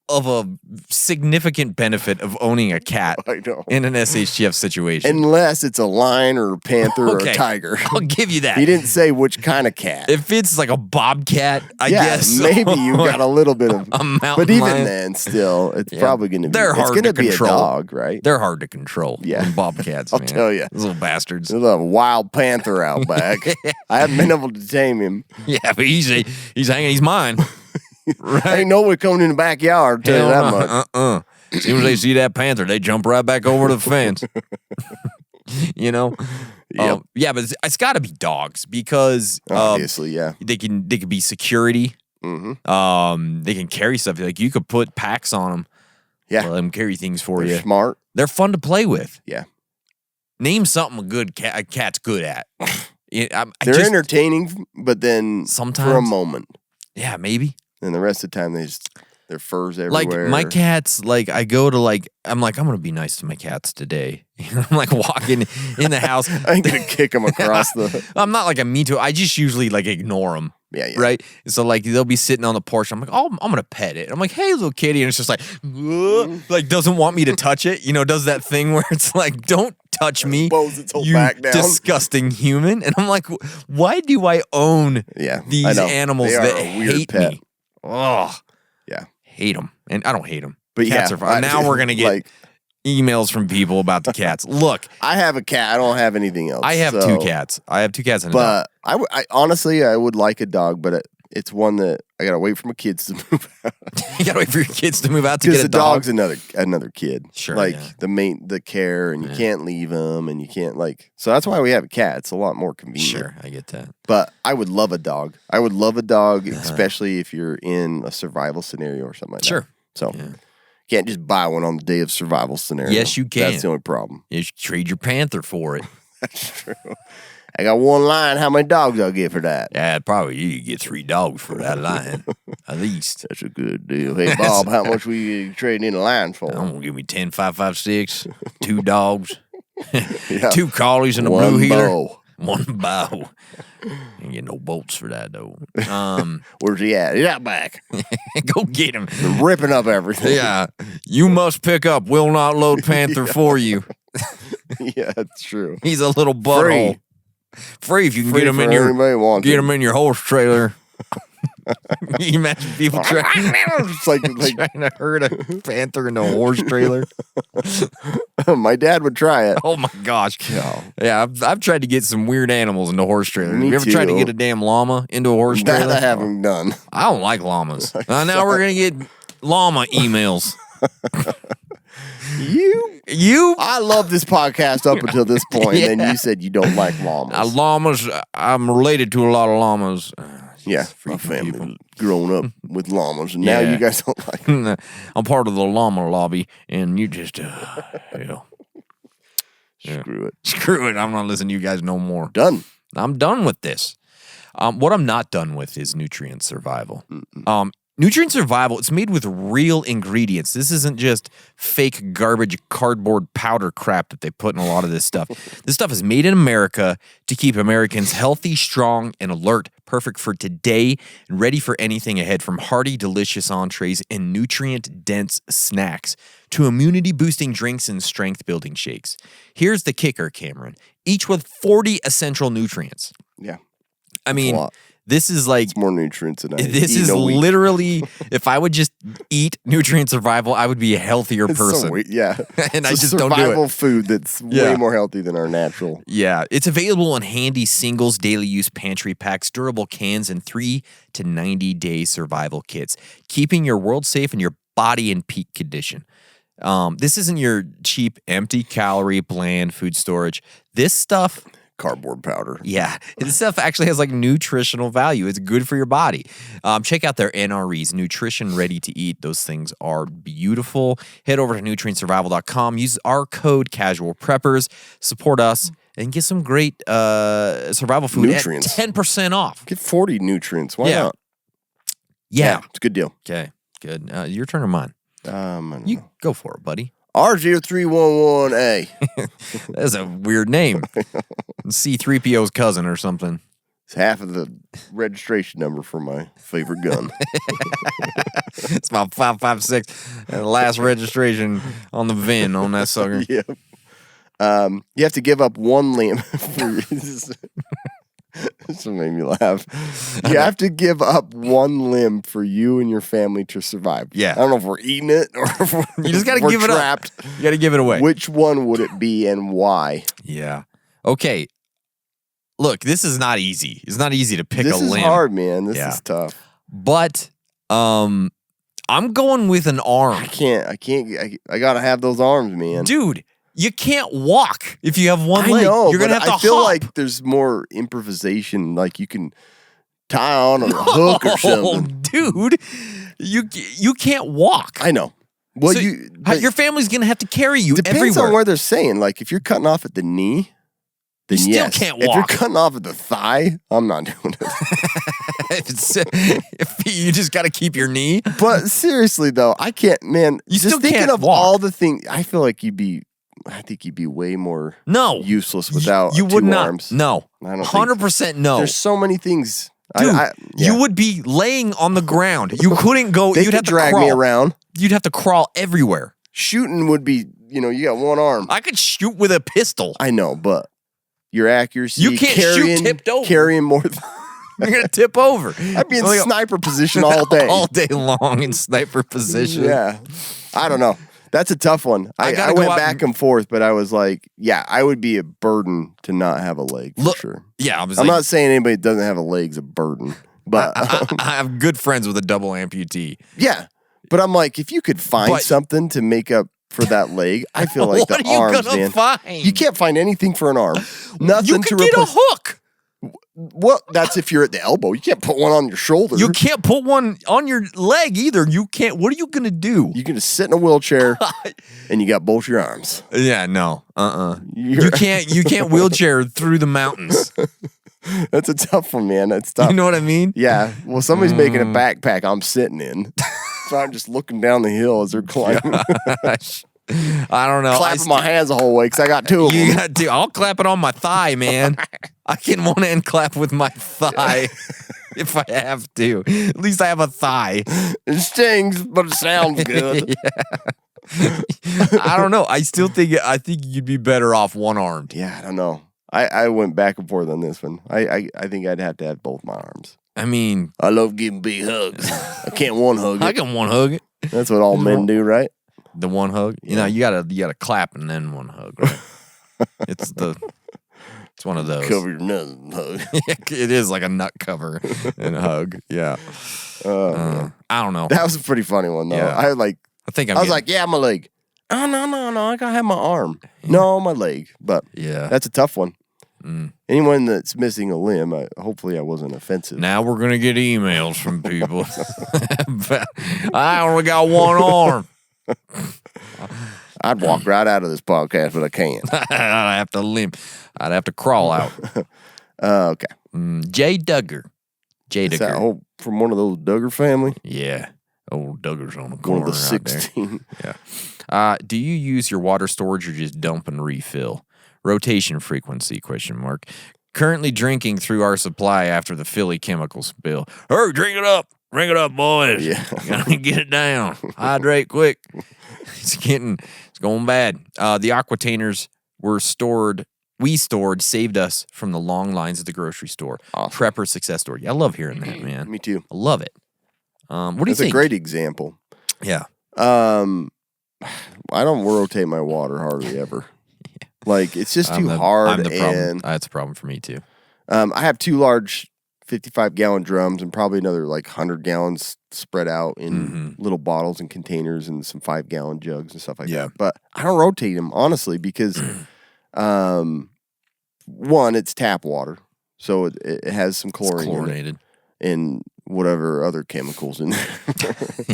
of a significant benefit of owning a cat I know. in an SHTF situation. Unless it's a lion or a panther or Okay. a tiger. I'll give you that. He didn't say which kind of cat. If it's like a bobcat, I guess. maybe you got a little bit of. A mountain but even lion. then, still, it's Yeah. probably going to be. They're It's hard going to be control. a dog, right? They're hard to control. Yeah. Them bobcats, I'll man. tell ya. Those little bastards. There's a wild panther out back. I haven't been able to tame him. Yeah, but he's hanging. He's mine. Right? Ain't nobody coming in the backyard. I'll tell you that much. As soon as they see that panther, they jump right back over the fence. You know? Yep. Yeah, but it's got to be dogs because Obviously, yeah. they can be security. Mm-hmm. They can carry stuff. Like you could put packs on them. Yeah. Let them carry things for They're you. smart. They're fun to play with. Yeah. Name something a cat's good at. They're entertaining, but then Sometimes. for a moment. Yeah, maybe. And the rest of the time, their fur's everywhere. Like my cats, like I go to I'm gonna be nice to my cats today. I'm like walking in the house. I ain't gonna kick them across the. I'm not like a me too. I just usually ignore them. Yeah, yeah. Right. So they'll be sitting on the porch. I'm like, oh, I'm gonna pet it. I'm like, hey, little kitty, and it's just like doesn't want me to touch it. Does that thing where it's like, don't touch me, Bows its whole you back down. disgusting human. And I'm like, why do I own Yeah, I these know. animals They are that a weird hate pet. me? Oh, Yeah. hate them, and I don't hate them. But Cats yeah, are fine. Now we're gonna get emails from people about the cats. Look, I have a cat. I don't have anything else. I have two cats. I have 2 cats and a dog. But I honestly, I would like a dog, but it's one that I gotta wait for my kids to move out. You gotta wait for your kids to move out to Because get a the dog. dog's another kid. Sure, like yeah. the care, and you can't leave them, and you can't So that's why we have a cat. It's a lot more convenient. Sure, I get that. But I would love a dog. I would love a dog, especially if you're in a survival scenario or something like Sure. that. So you can't just buy one on the day of survival scenario. Yes, you can. That's the only problem. You should trade your panther for it. That's true. I got one line. How many dogs I'll get for that? Yeah, probably you get 3 dogs for that lion, at least. That's a good deal. Hey, Bob, how much we trading in a line for? I'm gonna give me 10, 5, 5, 6, 2 dogs, Yeah. 2 collies and a One blue heeler. bow. 1 bow. Ain't get no bolts for that though. Where's he at? He's out back. Go get him. Ripping up everything. Yeah, you must pick up. Will not load panther for you. Yeah, that's true. He's a little butthole. Free if you can Free get him for in your anybody wants get it. him in your horse trailer. You imagine people trying It's like to herd a panther in a horse trailer. my dad would try it. Oh my gosh! Yeah, I've tried to get some weird animals into horse trailers. Me You ever tried to too. get a damn llama into a horse That trailer? I haven't done. I don't like llamas. Now we're gonna get llama emails. You? I love this podcast up until this point, and then you said you don't like llamas. Llamas. I'm related to a lot of llamas. Yeah, my family grown up with llamas, and now you guys don't like them. I'm part of the llama lobby, and you just, Screw it. Screw it. I'm not listening to you guys no more. Done. I'm done with this. What I'm not done with is nutrient survival. Nutrient survival, it's made with real ingredients. This isn't just fake garbage cardboard powder crap that they put in a lot of this stuff. This stuff is made in America to keep Americans healthy, strong, and alert, perfect for today and ready for anything ahead, from hearty, delicious entrees and nutrient-dense snacks to immunity-boosting drinks and strength-building shakes. Here's the kicker, Cameron. Each with 40 essential nutrients. Yeah. I mean, this is like... It's more nutrients than I This is literally... If I would just eat nutrient survival, I would be a healthier person. So yeah. And it's I just don't do it. survival food that's way more healthy than our natural. Yeah. It's available in handy singles, daily use pantry packs, durable cans, and 3 to 90-day survival kits, keeping your world safe and your body in peak condition. This isn't your cheap, empty calorie, bland food storage. This stuff... Cardboard powder. Yeah. This stuff actually has like nutritional value. It's good for your body. Check out their NREs, Nutrition Ready to Eat. Those things are beautiful. Head over to nutrientsurvival.com. Use our code CASUALPREPPERS. Support us and get some great survival food nutrients. At 10% off. Get 40 nutrients. Why not? Yeah. It's a good deal. Okay. Good. Your turn or mine? You go for it, buddy. R0311A. That's a weird name. C-3PO's cousin or something. It's half of the registration number for my favorite gun. It's my 5.56 and the last registration on the VIN on that sucker. Yep. You have to give up one limb for this made me laugh. You have to give up one limb for you and your family to survive. Yeah. I don't know if we're eating it or if you just got to give trapped. it up. You got to give it away. Which one would it be and why? Yeah. Okay. Look, this is not easy. It's not easy to pick a limb. This is hard, man. This is tough. But I'm going with an arm. I can't. I got to have those arms, man. Dude. You can't walk if you have one leg. Know, you're gonna have to hop. I feel like there's more improvisation. Like you can tie on a hook or something. Dude, you can't walk. I know. Well, so your family's gonna have to carry you depends everywhere. On where they're saying. Like if you're cutting off at the knee, then you yes. still can't walk. If you're cutting off at the thigh, I'm not doing it. if you just got to keep your knee. But seriously though, I can't. Man, you just still thinking can't of walk. all the things. I feel like I think you'd be way more useless without you would two not. arms. No, I don't 100% no. There's so many things. Dude, you would be laying on the ground. You couldn't go. You'd have to drag me around. You'd have to crawl everywhere. Shooting would be, you got one arm. I could shoot with a pistol. I know, but your accuracy. You can't shoot tipped over. Carrying more. You're gonna tip over. I'd be in sniper position all day, all day long in sniper position. Yeah, I don't know. That's a tough one. I went back and forth, but I was like, yeah, I would be a burden to not have a leg for sure. Yeah, I'm not saying anybody that doesn't have a leg's a burden, but I have good friends with a double amputee. Yeah, but I'm like, if you could find something to make up for that leg, I feel like the arms, man. You can't find anything for an arm. Nothing you can get a hook. Well, that's if you're at the elbow. You can't put one on your shoulder. You can't put one on your leg either. You can't. What are you gonna do? You can just sit in a wheelchair and you got both your arms. Yeah, no. You can't wheelchair through the mountains. That's a tough one, man. That's tough. You know what I mean? Yeah. Well, somebody's making a backpack I'm sitting in. So I'm just looking down the hill as they're climbing. I don't know. Clapping my hands the whole way because I got two of them. You got two. I'll clap it on my thigh, man. I can one hand clap with my thigh if I have to. At least I have a thigh. It stings, but it sounds good. I don't know. I think you'd be better off one-armed. Yeah, I don't know. I went back and forth on this one. I think I'd have to have both my arms. I mean, I love giving big hugs. I can't one hug it. I can one hug it. That's what all men do, right? The one hug. You know, you gotta clap and then one hug, right? It's one of those. Cover your nut and hug. It is like a nut cover and a hug. Yeah. I don't know. That was a pretty funny one though. Yeah. I was like, yeah, my leg. Oh no, I gotta have my arm. No, my leg. But yeah, that's a tough one. Anyone that's missing a limb, hopefully I wasn't offensive. Now we're going to get emails from people. I only got one arm. I'd walk right out of this podcast, but I can't. I'd have to limp. I'd have to crawl out. Okay. Jay Duggar. Jay Is that Duggar. from one of those Duggar family? Yeah. Old Duggar's on the One corner of the 16. Yeah. Do you use your water storage or just dump and refill? Rotation frequency, ? Currently drinking through our supply after the Philly chemical spill. Hurry, drink it up. Drink it up, boys. Yeah. Gotta get it down. Hydrate quick. It's going bad. The aquatainers we stored, saved us from the long lines at the grocery store. Awesome. Prepper success story. I love hearing that, man. Me too. I love it. What do you That's think? a great example. Yeah. I don't rotate my water hardly ever. Like, it's just too hard. I'm the problem. And That's a problem for me, too. I have 2 large 55-gallon drums and probably another, 100 gallons spread out in little bottles and containers and some 5-gallon jugs and stuff like that. But I don't rotate them, honestly, because, one, it's tap water. So it has some chlorine. It's chlorinated. And whatever other chemicals in there.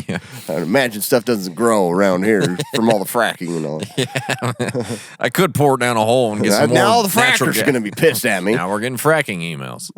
Yeah. I'd imagine stuff doesn't grow around here from all the fracking and all. Yeah. I could pour it down a hole and get some more. Now all the natural frackers are going to be pissed at me. Now we're getting fracking emails.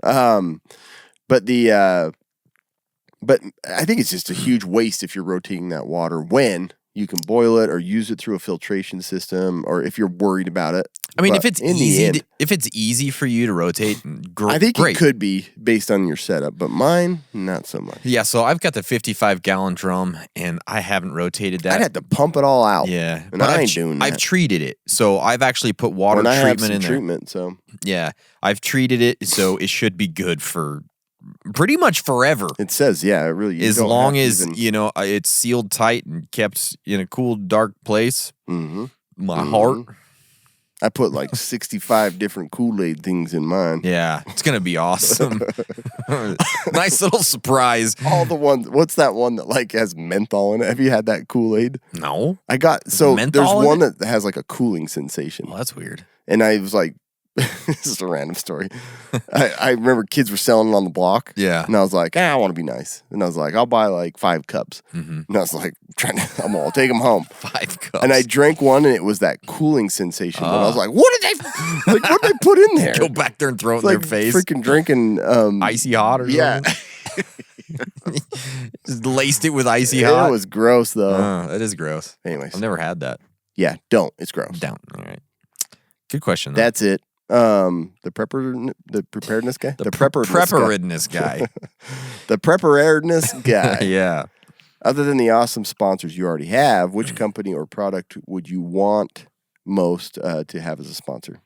But I think it's just a huge waste if you're rotating that water when you can boil it or use it through a filtration system, or if you're worried about it. I mean, But if it's easy for you to rotate, I think great. it could be based on your setup, but mine, not so much. Yeah, so I've got the 55-gallon drum, and I haven't rotated that. I'd have to pump it all out. Yeah, and but I ain't doing that. I've treated it, so I've actually put water And I have treatment some in there. treatment, so Yeah, I've treated it, so it should be good for pretty much forever. it says, yeah, it really. As long as it's sealed tight and kept in a cool, dark place. My heart. I put 65 different Kool-Aid things in mine. Yeah, it's gonna be awesome. Nice little surprise. All the ones. What's that one that has menthol in it? Have you had that Kool-Aid? No. I got there's menthol in one it? that has a cooling sensation. Well, that's weird. And I was like, this is a random story. I remember kids were selling it on the block. Yeah. And I was like, I want to be nice. And I was like, I'll buy 5 cups. And I was like, I'll take them home. 5 cups. And I drank one, and it was that cooling sensation. And I was like, what did they put in there? Go back there and throw it in their face. Freaking drinking icy hot or something. Yeah. Just laced it with icy hot. It was gross though. That is gross. Anyways. I've never had that. Yeah, don't. It's gross. Down. All right. Good question. Though. That's it. The preparedness guy? The preparedness guy. The preparedness guy. Yeah. Other than the awesome sponsors you already have, which company or product would you want most to have as a sponsor?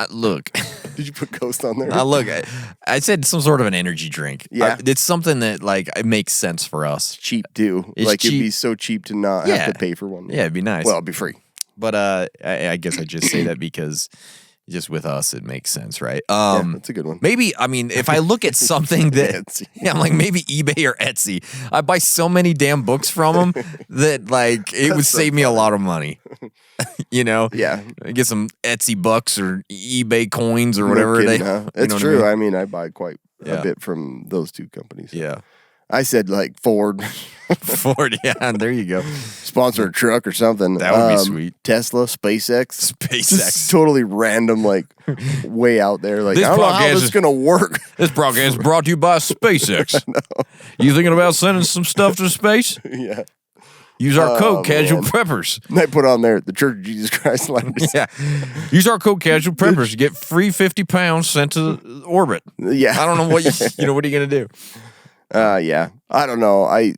Look. Did you put Ghost on there? Look, I said some sort of an energy drink. Yeah. It's something that it makes sense for us. Cheap too. It's It'd cheap. be so cheap to not have to pay for one. Yeah, it'd be nice. Well, it'd be free. But I guess I just say that because just with us it makes sense, right? Yeah, that's a good one. Maybe, if I look at something that Etsy. I'm like maybe eBay or Etsy. I buy so many damn books from them that it would save me a lot of money. Yeah. I get some Etsy bucks or eBay coins or whatever No kidding, huh? It's what true. I mean? I buy quite a bit from those two companies. Yeah. I said Ford. Ford, yeah, there you go. Sponsor a truck or something. That would be sweet. Tesla, SpaceX. SpaceX. Just totally random, way out there. I This don't know how podcast this is is- going to work. This broadcast is brought to you by SpaceX. You thinking about sending some stuff to space? Yeah. Use our code man. CASUALPREPPERs. And they put on there, the Church of Jesus Christ Lighters. Yeah. Use our code CASUALPREPPERs to get free 50 pounds sent to orbit. Yeah. I don't know what what are you going to do? Yeah. I don't know. I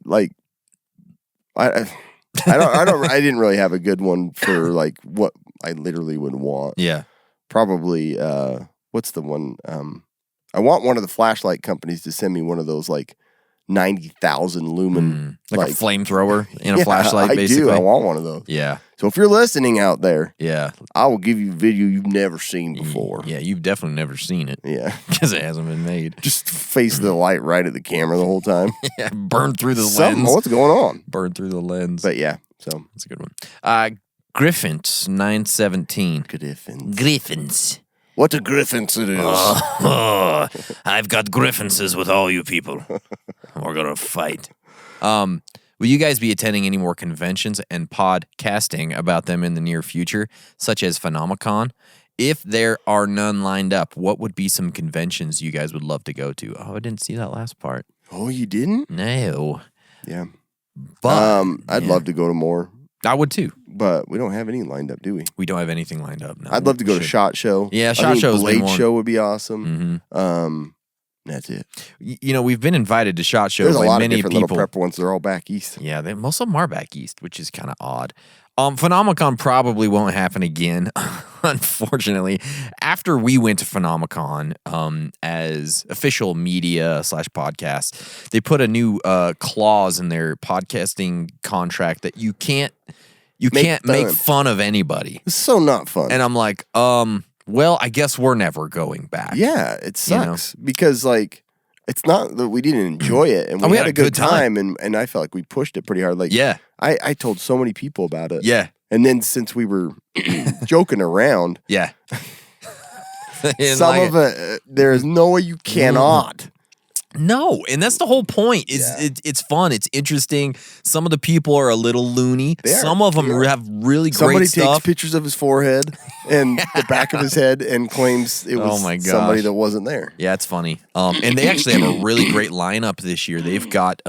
didn't really have a good one for what I literally would want. Yeah. Probably what's the one? I want one of the flashlight companies to send me one of those 90,000 lumen Like a flamethrower in a flashlight, basically. I do. I want one of those. Yeah. So if you're listening out there, Yeah. I will give you a video you've never seen before. Yeah, you've definitely never seen it. Yeah. Because it hasn't been made. Just face the light right at the camera the whole time. Yeah, burn through the Something. lens. What's going on? Burn through the lens. But yeah, so That's a good one. Griffins 917. Griffins. What a Griffins it is. I've got Griffinses with all you people. We're gonna fight. Will you guys be attending any more conventions and podcasting about them in the near future, such as Phenomicon? If there are none lined up, what would be some conventions you guys would love to go to? Oh, I didn't see that last part. Oh, you didn't? No. Yeah. But I'd love to go to more. I would too. But we don't have any lined up, do we? We don't have anything lined up. No, I'd love to go to SHOT Show. Yeah, SHOT Show. Blade Show would be awesome. That's it. You know, we've been invited to SHOT Show There's by a lot many of different people. little prep ones. They're all back east. Yeah, most of them are back east, which is kind of odd. Phenomicon probably won't happen again, unfortunately. After we went to Phenomicon as official media / podcast, they put a new clause in their podcasting contract that you can't make fun of anybody. It's so not fun. And I'm like, well, I guess we're never going back. Yeah, it sucks because like it's not that we didn't enjoy it and we had a good time and I felt like we pushed it pretty hard. Like I told so many people about it. Yeah. And then since we were joking around, yeah. some of it there is no way you cannot. No, and that's the whole point. It's fun. It's interesting. Some of the people are a little loony. Some of them have really great Somebody stuff. takes pictures of his forehead and the back of his head and claims it was somebody that wasn't there. Yeah, it's funny. And they actually have a really great lineup this year. They've got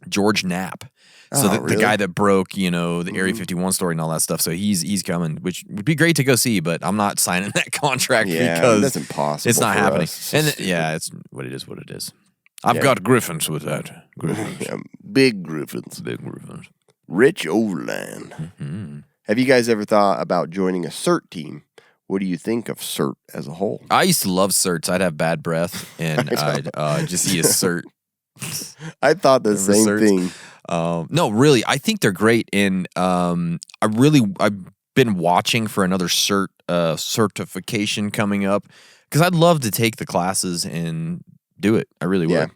George Knapp. So the guy that broke, the Area 51 story and all that stuff. So he's coming, which would be great to go see, but I'm not signing that contract because that's impossible. It's not happening. And it's what it is. I've got Griffins with that. Griffins. Big Griffins. Rich Overland. Mm-hmm. Have you guys ever thought about joining a CERT team? What do you think of CERT as a whole? I used to love CERTs. I'd have bad breath, and I'd just eat a CERT. I thought the same thing. No, really, I think they're great, and I've been watching for another certification coming up because I'd love to take the classes and do it. I really would.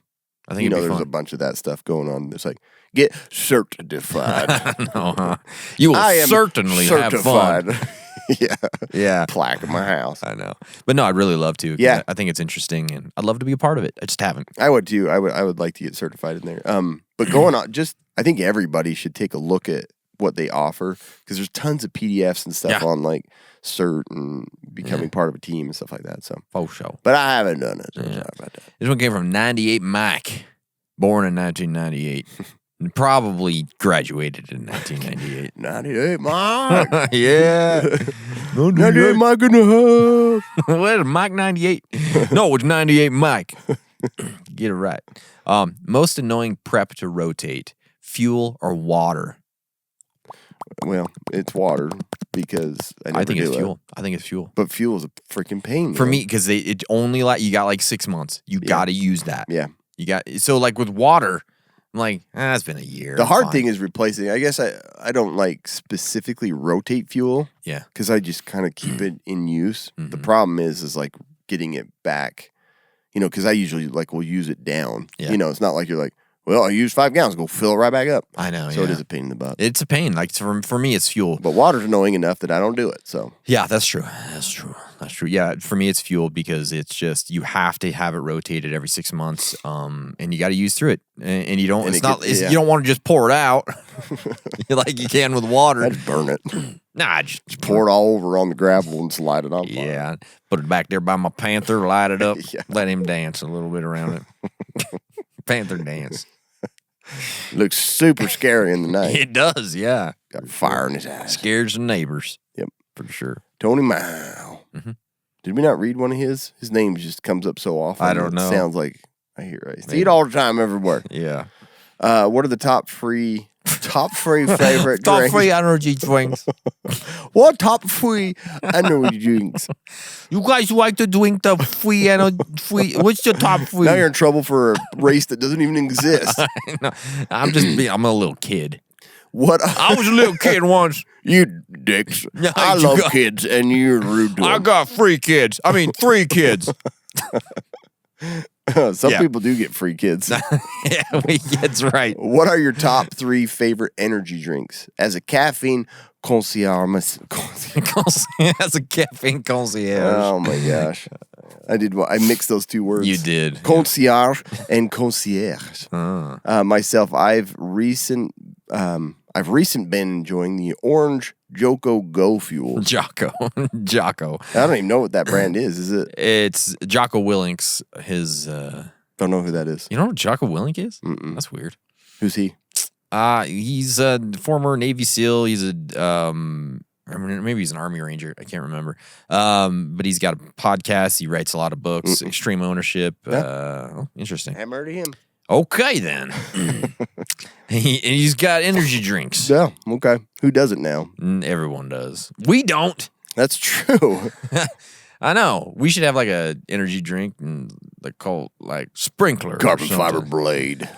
I think it'd be there's fun. A bunch of that stuff going on. It's like get certified. No, huh? You will certainly have fun. Yeah. Plaque in my house. I know, but no, I'd really love to. Yeah, I think it's interesting, and I'd love to be a part of it. I just haven't. I would too. I would like to get certified in there. But going on, I think everybody should take a look at what they offer because there's tons of PDFs and stuff on like cert and becoming part of a team and stuff like that. So but I haven't done it. So sorry about that. This one came from 98 Mike, born in 1998. Probably graduated in 1998. 98 Mike. Yeah. 98 Mike in the house. What, Mike 98? No, it's 98 Mike. Get it right. Most annoying prep to rotate, fuel or water? Well, it's water because I think it's fuel. I think it's fuel. But fuel is a freaking pain. For me, because it only you got like 6 months. You got to use that. Yeah. So like with water, I'm like, it's been a year. The hard thing is replacing. I guess I don't like specifically rotate fuel. Yeah. Because I just kind of keep it in use. Mm-hmm. The problem is like getting it back, because I usually will use it down. Yeah. It's not like you're like, well, I used 5 gallons, go fill it right back up. I know. So it is a pain in the butt. It's a pain. Like for me, it's fuel. But water's annoying enough that I don't do it. So yeah, that's true. Yeah, for me, it's fuel because it's just you have to have it rotated every 6 months, and you got to use through it, and you don't. You don't want to just pour it out like you can with water. I'd burn it. Nah, just pour it all over on the gravel and slide it on. Yeah, put it back there by my panther, light it up, let him dance a little bit around it. Panther dance. Looks super scary in the night. It does, yeah. Got fire in his eyes. Scares the neighbors. Yep, for sure. Tony Mao. Mm-hmm. Did we not read one of his? His name just comes up so often. I don't know. It sounds like I see it all the time everywhere. Yeah. What are the top three favorite top drinks? 3 energy drinks. What top 3 energy drinks? You guys like to drink the free energy? What's your top 3? Now you're in trouble for a race that doesn't even exist. No, I'm a little kid. What? I was a little kid once. You dicks. I love kids, and you're rude to them. I got 3 kids. I mean, 3 kids. Some people do get free kids. Yeah, that's right. What are your top 3 favorite energy drinks? As a caffeine concierge. As a caffeine concierge. Oh my gosh. I mixed those 2 words. You did. Concierge and concierge. Myself, I've recent been enjoying the orange Jocko Go Fuel. Jocko. I don't even know what that brand is. Is it? It's Jocko Willink's. His. Don't know who that is. You know what Jocko Willink is? Mm-mm. That's weird. Who's he? He's a former Navy SEAL. He's a maybe he's an Army Ranger. I can't remember. But he's got a podcast. He writes a lot of books. Extreme Ownership. Interesting. I haven't heard of him. Okay, then. He's got energy drinks. Yeah, okay. Who doesn't now? Everyone does. We don't. That's true. I know. We should have like a energy drink and called like Sprinkler. Carbon fiber blade.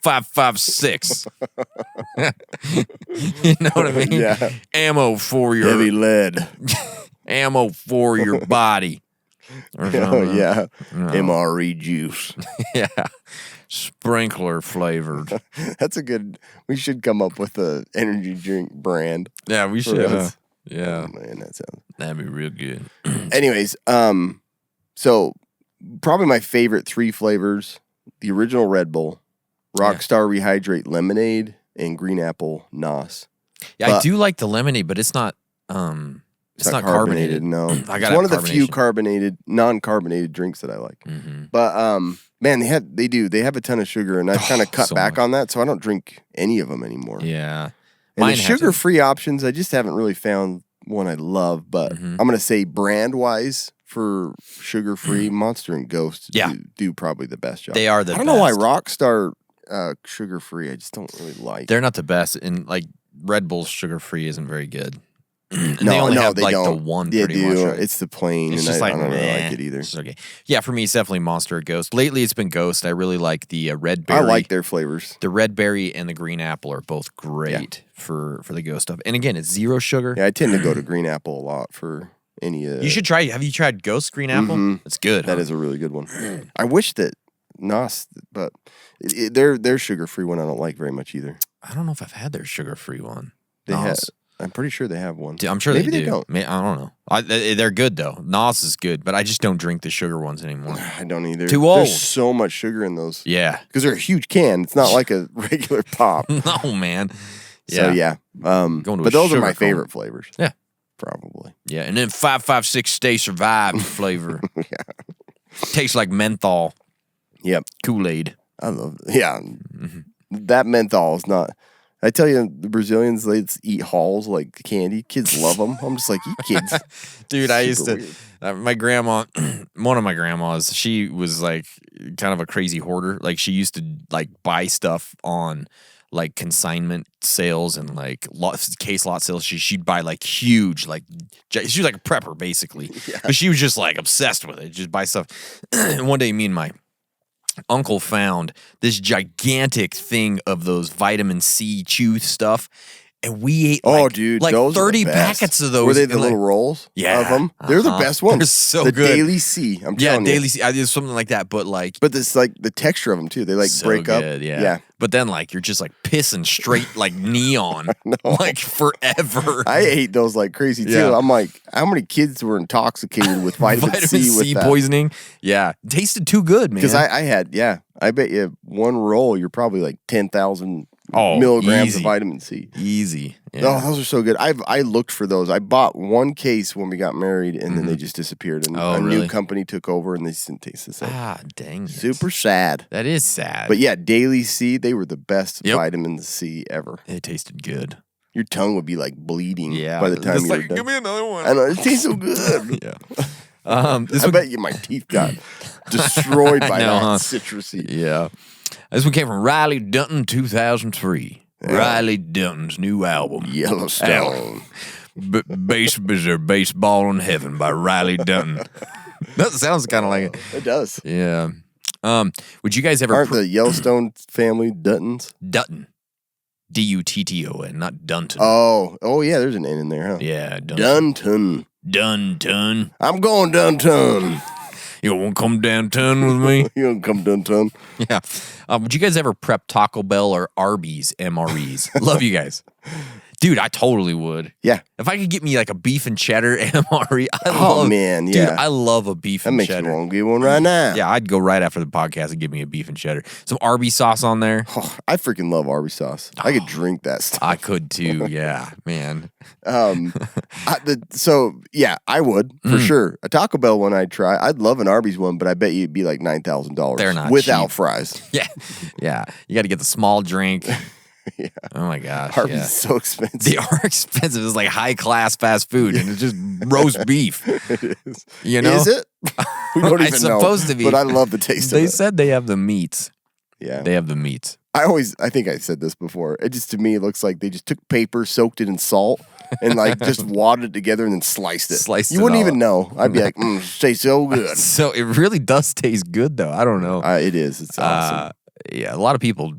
556. You know what I mean? Yeah. Ammo for your heavy lead. Ammo for your body. Oh, yeah. MRE juice. Yeah. Sprinkler flavored. That's a good. We should come up with a energy drink brand. Yeah, we should. Yeah, oh, man, that'd be real good. Anyways, so probably my favorite 3 flavors: the original Red Bull, Rockstar Rehydrate Lemonade, and Green Apple NOS. Yeah, I do like the lemonade, but it's not. It's not carbonated. No, it's one of the few non-carbonated drinks that I like. Mm-hmm. But man, they have a ton of sugar, and I've kind of cut back on that, so I don't drink any of them anymore. Yeah, and the sugar-free options, I just haven't really found one I love. But I'm gonna say brand-wise for sugar-free, Monster and Ghost do probably the best job. They are the best. I don't know why Rockstar sugar-free I just don't really like. They're not the best, and like Red Bull's sugar-free isn't very good. And they only have like don't. the one They pretty do. much. Right? It's the plain, it's and just I don't really like it either. It's okay. Yeah, for me, it's definitely Monster or Ghost. Lately, it's been Ghost. I really like the red berry. I like their flavors. The red berry and the green apple are both great for the Ghost stuff. And again, it's 0 sugar. Yeah, I tend to go to green apple a lot for any. You should try. Have you tried Ghost green apple? Mm-hmm. It's good. That is a really good one. I wish that NOS, but their sugar-free one I don't like very much either. I don't know if I've had their sugar-free one. I'm pretty sure they have one. I'm sure Maybe they do. Don't. I don't know. They're good though. NOS is good, but I just don't drink the sugar ones anymore. I don't either. Too old. There's so much sugar in those. Yeah, because they're a huge can. It's not like a regular pop. No, man. So yeah, but those are my favorite flavors. Yeah, probably. Yeah, and then 556 Stay Survived flavor. Yeah, tastes like menthol. Yep, Kool-Aid. I love. Yeah, that menthol is not. I tell you, the Brazilians, they eat Halls like candy. Kids love them. I'm just like, you kids. Dude, I used to, my grandma, one of my grandmas, she was like kind of a crazy hoarder. Like she used to like buy stuff on like consignment sales and like case lot sales. She'd buy like huge, like she was like a prepper basically. Yeah. But she was just like obsessed with it. Just buy stuff. And one day me and my uncle found this gigantic thing of those vitamin C chew stuff, and we ate like 30 packets of those. Were they the little rolls? Yeah, of them. They're the best ones. They're so the good. Daily C. I'm telling you. Daily C. I did something like that, but this like the texture of them too. They like so break good, up. Yeah. But then like you're just like pissing straight like neon, like forever. I ate those like crazy too. Yeah. I'm like, how many kids were intoxicated with vitamin C with that? Poisoning? Yeah, it tasted too good, man. Because I had, I bet you one roll, you're probably like 10,000 milligrams of vitamin C. Easy. Yeah. Oh, those are so good. I looked for those. I bought one case when we got married, and then they just disappeared. And a new company took over, and they didn't taste the same. Ah, dang it. Super sad. That is sad. But yeah, Daily C, they were the best vitamin C ever. It tasted good. Your tongue would be like bleeding by the time you were done. Give me another one. I know, it tastes so good. Yeah. I bet you my teeth got destroyed by that citrusy. Yeah. This one came from Riley Dunton, 2003. Yeah. Riley Dunton's new album, Yellowstone. Baseball in Heaven by Riley Dunton. That sounds kind of like it. It does. Yeah. Would you guys ever... Aren't the Yellowstone family Duttons? Dutton. Dutton, not Dunton. Oh yeah, there's an N in there, huh? Yeah, Dunton. Dunton. I'm going Dunton. You won't come downtown with me? You don't come downtown. Yeah. Would you guys ever prep Taco Bell or Arby's MREs? Love you guys. Dude, I totally would. Yeah. If I could get me like a beef and cheddar MRE, man, dude, I love a beef that and makes cheddar. me want to get one right now. Yeah, I'd go right after the podcast and give me a beef and cheddar. Some Arby's sauce on there. Oh, I freaking love Arby's sauce. I could drink that stuff. I could too. Yeah, man. I would for sure. A Taco Bell one I'd try. I'd love an Arby's one, but I bet you it'd be like $9,000. They're not without cheap. fries. Yeah. You got to get the small drink. Yeah. Oh my gosh. Arby's yeah. is so expensive. They are expensive. It's like high class fast food, and it's just roast beef. It is. You know? Is it? We don't even It's know. supposed to be. But I love the taste of it. They said they have the meats. Yeah. They have the meats. I think I said this before. It just, to me, looks like they just took paper, soaked it in salt, and like just wadded it together and then sliced it. You wouldn't even know. I'd be like, it tastes so good. So it really does taste good, though. I don't know. It is. It's awesome. Yeah, a lot of people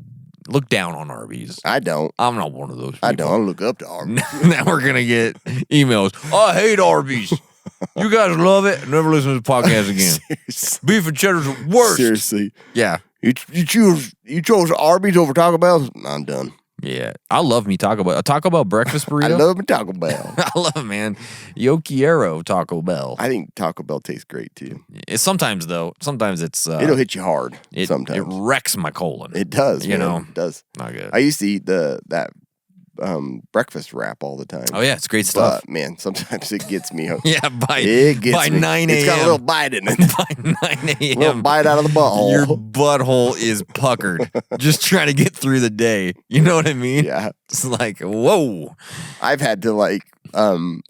look down on Arby's. I don't. I'm not one of those people. I don't. I look up to Arby's. Now we're going to get emails. I hate Arby's. You guys love it. Never listen to the podcast again. Seriously. Beef and cheddar's the worst. Seriously. Yeah. You chose Arby's over Taco Bell? I'm done. Yeah. I love me Taco Bell. A Taco Bell breakfast burrito? I love me Taco Bell. I love it, man. Yo quiero Taco Bell. I think Taco Bell tastes great too. Sometimes it's... It'll hit you hard sometimes. It wrecks my colon. It does, You man. know? It does. Not good. I used to eat that breakfast wrap all the time. Oh, yeah. It's great stuff. But, man, sometimes it gets me. Yeah, by It gets me. 9 a.m. It's got a little bite in it. By 9 a.m. A little bite out of the butthole. Your butthole is puckered. Just trying to get through the day. You know what I mean? Yeah. It's like, whoa. I've had to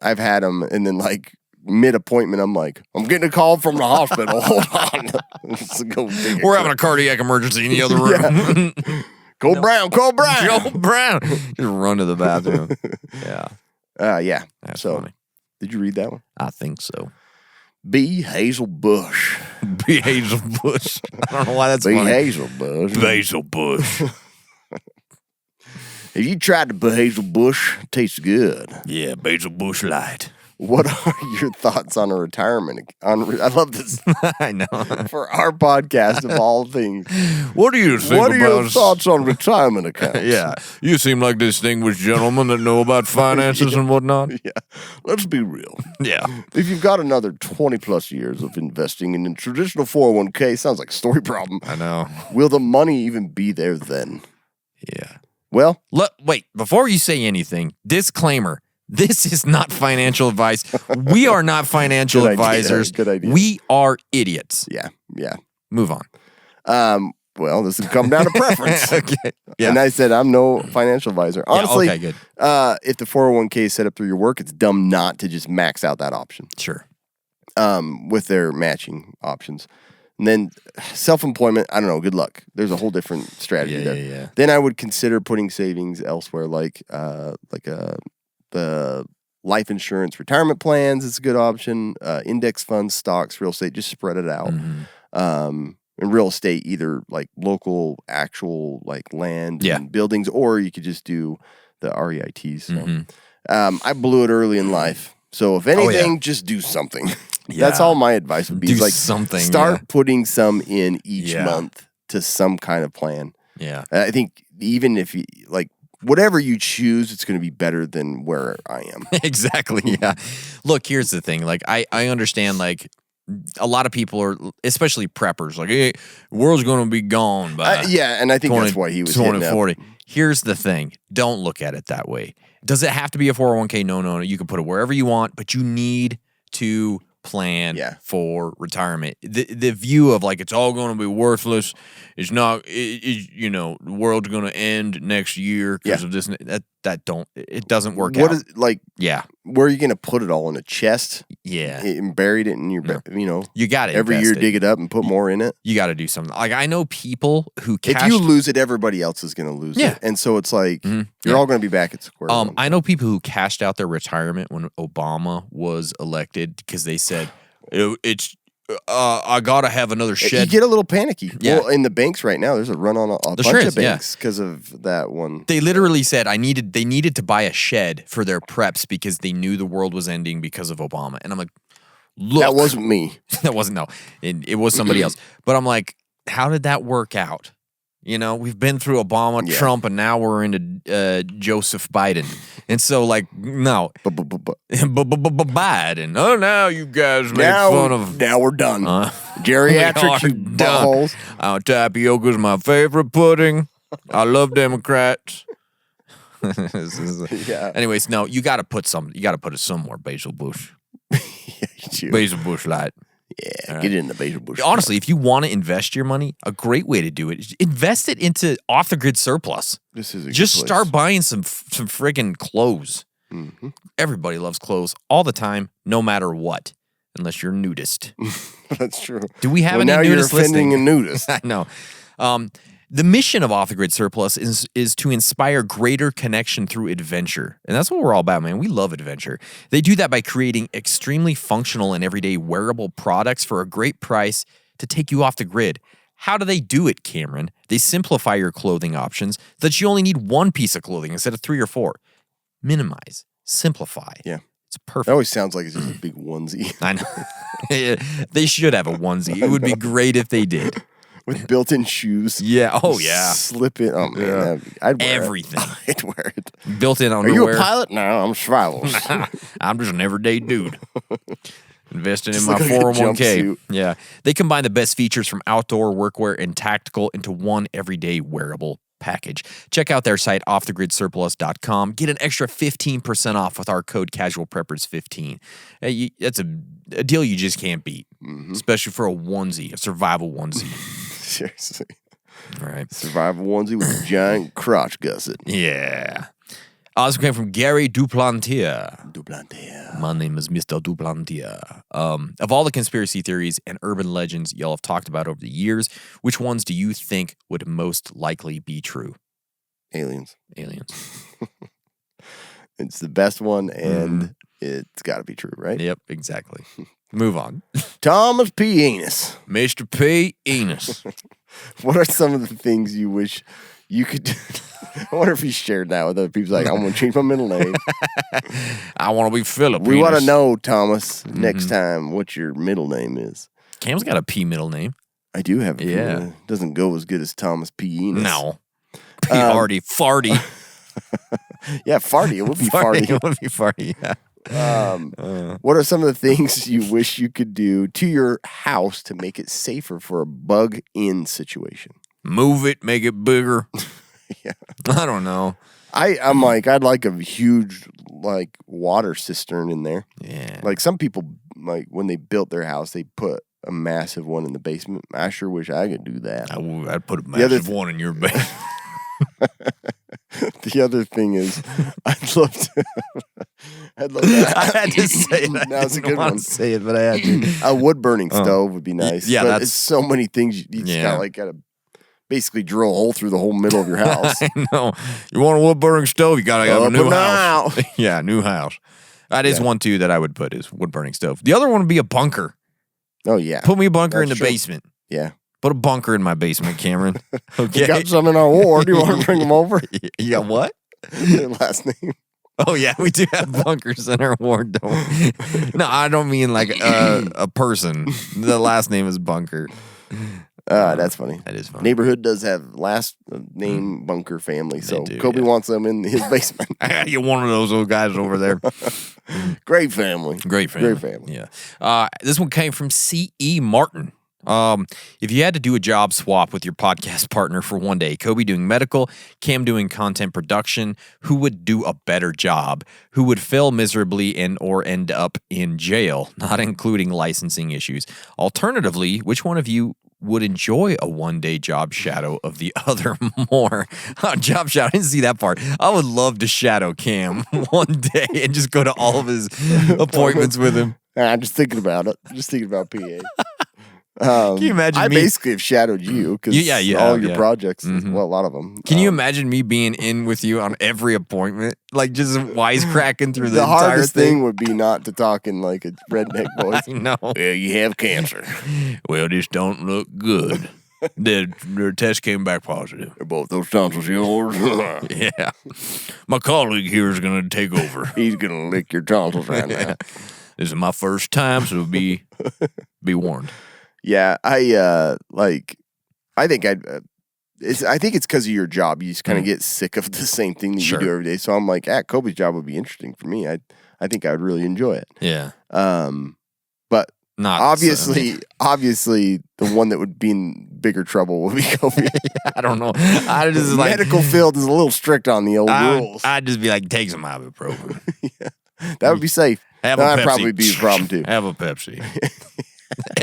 I've had them and then mid-appointment, I'm like, I'm getting a call from the hospital. Hold on. Let's go take We're having a cardiac emergency in the other room. Cole Brown. Joe Brown. Just run to the bathroom. Yeah. Yeah. That's so, funny. Did you read that one? I think so. B. Hazel Bush. B. Hazel Bush. I don't know why that's B. funny. Hazel Bush. Hazel Bush. If you tried to put Hazel Bush, it tastes good. Yeah, Basil Bush Light. What are your thoughts on a retirement? I love this I know. for our podcast of all things. What do you think What are about your thoughts on retirement accounts? Yeah, you seem like distinguished gentlemen that know about finances and whatnot. Yeah. Let's be real. Yeah. If you've got another 20 plus years of investing in a traditional 401k, sounds like a story problem. I know. Will the money even be there then? Yeah. Well, Wait, before you say anything, disclaimer. This is not financial advice. We are not financial Good idea. advisors. Good idea. We are idiots. yeah. Move on. Well, this would come down to preference. Okay. Yeah. And I said, I'm no financial advisor. Honestly, okay, good. If the 401k is set up through your work, it's dumb not to just max out that option Sure. with their matching options. And then self-employment, I don't know, good luck. There's a whole different strategy there. Yeah. Then I would consider putting savings elsewhere, the life insurance retirement plans is a good option. Index funds, stocks, real estate, just spread it out. Mm-hmm. And real estate, either like local, actual like land and buildings, or you could just do the REITs. So, I blew it early in life. So if anything, just do something. That's all my advice would be. Do is like something. Start putting some in each month to some kind of plan. Yeah. I think even if you whatever you choose, it's going to be better than where I am. Exactly. Yeah. Look, here's the thing. Like, I understand, like, a lot of people are, especially preppers, like, hey, the world's going to be gone by and I think that's why he was 2040. Here's the thing. Don't look at it that way. Does it have to be a 401k? No. You can put it wherever you want, but you need to plan for retirement. The view of like it's all going to be worthless. It's not. The world's going to end next year because of this. It doesn't work out. What is where are you going to put it all in a chest? Yeah, and buried it in your. You got to every year dig it up and put more in it. You got to do something. Like I know people who if you lose it, everybody else is going to lose it, and so it's like you're all going to be back at square one. I know people who cashed out their retirement when Obama was elected because they said I gotta have another shed. You get a little panicky. Yeah. Well, in the banks right now, there's a run on a bunch of banks because of that one. They literally said they needed to buy a shed for their preps because they knew the world was ending because of Obama. And I'm like, look. That wasn't me. That wasn't, no. It was somebody else. But I'm like, how did that work out? You know, we've been through Obama, Trump, and now we're into Joseph Biden. And so, like, no. Biden. Oh, now you guys make fun of... Now we're done. Geriatrics, you buttholes. Tapioca's my favorite pudding. I love Democrats. Anyways, no, you got to put it somewhere, Basil Bush. Basil Bush light. Yeah, get in the Basil Bush. Honestly, if you want to invest your money, a great way to do it is invest it into off-the-grid surplus. This is just start buying some friggin' clothes. Mm-hmm. Everybody loves clothes all the time, no matter what, unless you're a nudist. That's true. Do we have any now nudist you're offending listening? a nudist. I know. The mission of Off the Grid Surplus is to inspire greater connection through adventure. And that's what we're all about, man. We love adventure. They do that by creating extremely functional and everyday wearable products for a great price to take you off the grid. How do they do it, Cameron? They simplify your clothing options so that you only need one piece of clothing instead of 3 or 4. Minimize, simplify. Yeah. It's perfect. It always sounds like it's just a big onesie. I know. They should have a onesie. It would be great if they did. With built-in shoes. Yeah. Oh, yeah. Slip it. Oh, man. I'd wear everything. I'd wear it. Built-in underwear. Are you a pilot? No, I'm survival. I'm just an everyday dude. Investing in my like 401k. Yeah. They combine the best features from outdoor, workwear, and tactical into one everyday wearable package. Check out their site, offthegridsurplus.com. Get an extra 15% off with our code CASUALPREPPERS15. That's a deal you just can't beat, especially for a onesie, a survival onesie. Seriously. All right. Survival onesie with a giant crotch gusset. Yeah. This came from Gary Duplantier. Duplantier. My name is Mr. Duplantier. Of all the conspiracy theories and urban legends y'all have talked about over the years, which ones do you think would most likely be true? Aliens. It's the best one, and it's got to be true, right? Yep, exactly. Move on. Thomas P. Enos. Mr. P. Enos. What are some of the things you wish you could... I wonder if he shared that with other people. Like, I'm going to change my middle name. I want to be Philip. We want to know, Thomas, next time what your middle name is. Cam's got a P middle name. I do have a P. Yeah. It doesn't go as good as Thomas P. Enos. No. P. Hardy. Farty. Yeah, Farty. It would be Farty. It would be Farty, yeah. What are some of the things you wish you could do to your house to make it safer for a bug-in situation? Move it, make it bigger. Yeah. I don't know. I'm like, I'd like a huge, like, water cistern in there. Yeah. Like, some people, like, when they built their house, they put a massive one in the basement. I sure wish I could do that. I'd put a massive one in your basement. The other thing is, I'd love to. I had to say it. That was a good one. Say it, but I had to. A wood burning stove would be nice. Yeah, but it's so many things. You just gotta basically drill a hole through the whole middle of your house. I know. You want a wood burning stove? You gotta have a new house. Now. Yeah, new house. That is one too that I would put is wood burning stove. The other one would be a bunker. Oh yeah. Put me a bunker in the basement. Yeah. Put a bunker in my basement, Cameron. Okay. You got some in our ward. Do you want to bring them over? You got what? Their last name. Oh, yeah, we do have bunkers in our ward, don't we? No, I don't mean like a person. The last name is Bunker. That's funny. That is funny. Neighborhood does have last name Bunker family, so do, Kobe wants them in his basement. I gotta get one of those old guys over there. Great family. Great family. Yeah. This one came from C.E. Martin. If you had to do a job swap with your podcast partner for one day, Kobe doing medical, Cam doing content production, who would do a better job? Who would fail miserably and or end up in jail, not including licensing issues? Alternatively, which one of you would enjoy a one-day job shadow of the other more? Job shadow, I didn't see that part. I would love to shadow Cam one day and just go to all of his appointments with him. I'm just thinking about it. Just thinking about PA. Can you imagine I me? basically have shadowed you because all your projects, well, a lot of them. Can you imagine me being in with you on every appointment? Like just wisecracking through the entire hardest thing would be not to talk in like a redneck voice. I know. Well, you have cancer. Well, this don't look good. Their test came back positive. Are both those tonsils yours? Yeah. My colleague here is going to take over. He's going to lick your tonsils right now. This is my first time, so be warned. Yeah, I think it's because of your job. You just kind of get sick of the same thing that you do every day. So I'm like, Kobe's job would be interesting for me. I think I would really enjoy it. Yeah. But not obviously the one that would be in bigger trouble would be Kobe. I don't know. I just medical field is a little strict on the old rules. I'd just be like, take some ibuprofen. Yeah. That would be safe. That'd probably be a problem too. Have a Pepsi.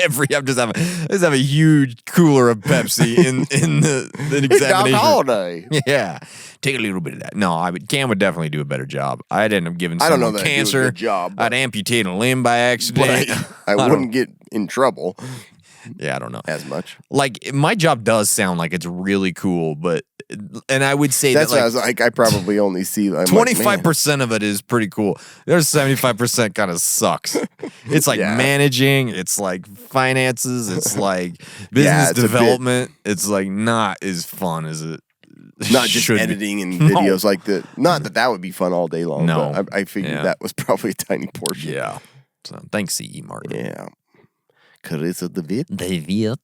I'm just have a huge cooler of Pepsi in the examination holiday. Yeah, take a little bit of that. No, Cam would definitely do a better job. I'd end up giving someone cancer. I do a good job, I'd amputate a limb by accident. I wouldn't get in trouble. Yeah, I don't know as much. Like my job does sound like it's really cool, and I would say that's what I was like. I probably only see 25% of it is pretty cool. There's 75% kind of sucks. It's like managing. It's like finances. It's like business development. It's like not as fun as it. Not just editing and videos like that. Not that would be fun all day long. No, but I figured that was probably a tiny portion. Yeah. So thanks, C.E. Martin. Yeah. Carissa David.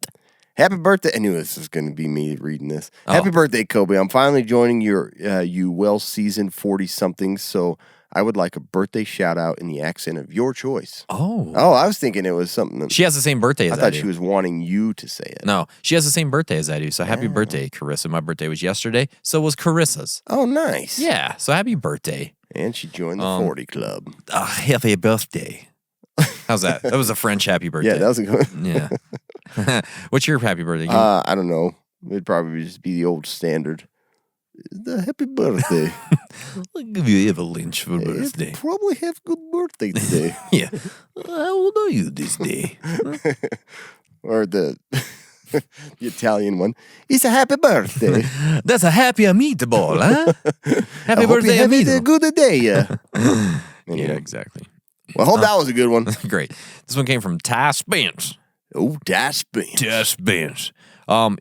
Happy birthday. I knew this was going to be me reading this. Happy birthday, Kobe. I'm finally joining you well-seasoned 40-somethings, so I would like a birthday shout-out in the accent of your choice. Oh, I was thinking it was something that... She has the same birthday as I do. I thought she was wanting you to say it. No, she has the same birthday as I do, so happy birthday, Carissa. My birthday was yesterday, so was Carissa's. Oh, nice. Yeah, so happy birthday. And she joined the 40 club. Happy birthday. How's that? That was a French happy birthday. Yeah, that was a good one. Yeah. What's your happy birthday? I don't know. It'd probably just be the old standard. The happy birthday. I'll give you a Lynch for birthday. Probably have good birthday today. Yeah. How old are you this day? Or the Italian one. It's a happy birthday. That's a happy meatball, huh? Happy birthday, amigo. Have a good day. Yeah, exactly. Well, I hope that was a good one. Great. This one came from Ty Spence. Oh, Ty Spence. Ty Spence.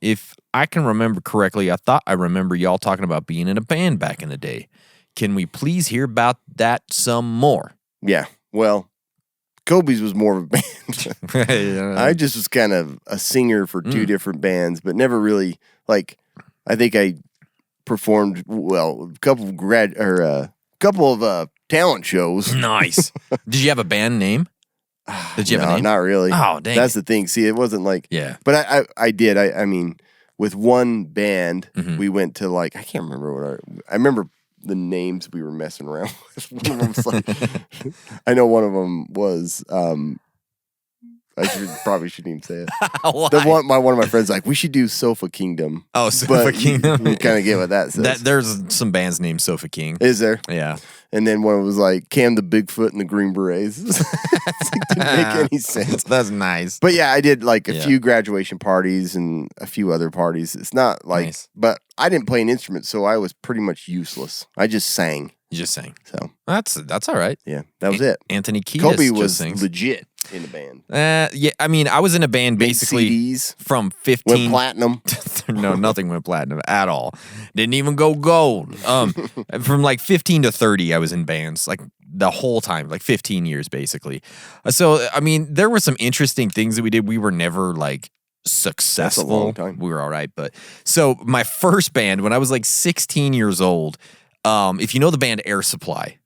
If I can remember correctly, I thought I remember y'all talking about being in a band back in the day. Can we please hear about that some more? Yeah. Well, Kobe's was more of a band. I just was kind of a singer for two different bands, but never really, like, I think I performed, a couple of talent shows. Nice. Did you have a band name? Did you have a name? Not really. Oh, dang. That's the thing. See, it wasn't like... Yeah. But I did. I mean, with one band, we went to I can't remember I remember the names we were messing around with. One of them was like... I know one of them was... probably shouldn't even say it. One of my friends like, we should do Sofa Kingdom. Oh, Sofa Kingdom. You kind of get what that says. There's some bands named Sofa King. Is there? Yeah. And then one was like Cam the Bigfoot and the Green Berets. Didn't make any sense. That's nice. But yeah, I did a few graduation parties and a few other parties. It's not nice. But I didn't play an instrument, so I was pretty much useless. I just sang. You just sang. So that's all right. Yeah, that was it. Anthony Kiedis Kobe was sings. legit in the band. Yeah, I mean, I was in a band basically CDs, from 15. Went platinum. No, nothing went platinum at all. Didn't even go gold. From 15 to 30, I was in bands the whole time, 15 years basically. So I mean, there were some interesting things that we did. We were never successful. That's a long time. We were all right, but so my first band when I was 16 years old. If you know the band Air Supply,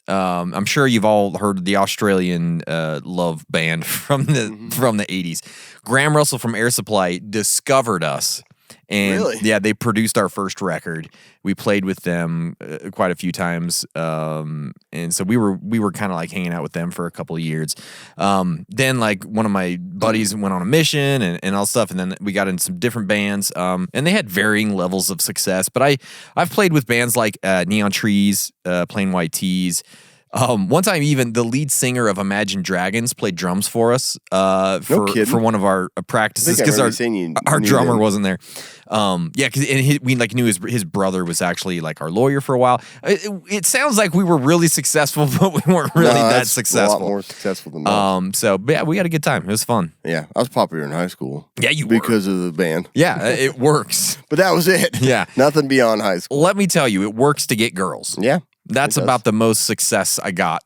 I'm sure you've all heard the Australian love band from the 80s. Graham Russell from Air Supply discovered us. And really? Yeah, they produced our first record. We played with them quite a few times, and so we were kind of hanging out with them for a couple of years. Then one of my buddies went on a mission and all stuff, and then we got in some different bands, and they had varying levels of success. But I've played with bands like Neon Trees, Plain White Tees. One time, even the lead singer of Imagine Dragons played drums for us for one of our practices because our drummer wasn't there. Because we knew his brother was actually our lawyer for a while. It sounds like we were really successful, but we weren't really that successful. A lot more successful than most. But yeah, we had a good time. It was fun. Yeah, I was popular in high school. Yeah, you because of the band. Yeah, it works. But that was it. Yeah, nothing beyond high school. Let me tell you, it works to get girls. Yeah. That's about the most success I got.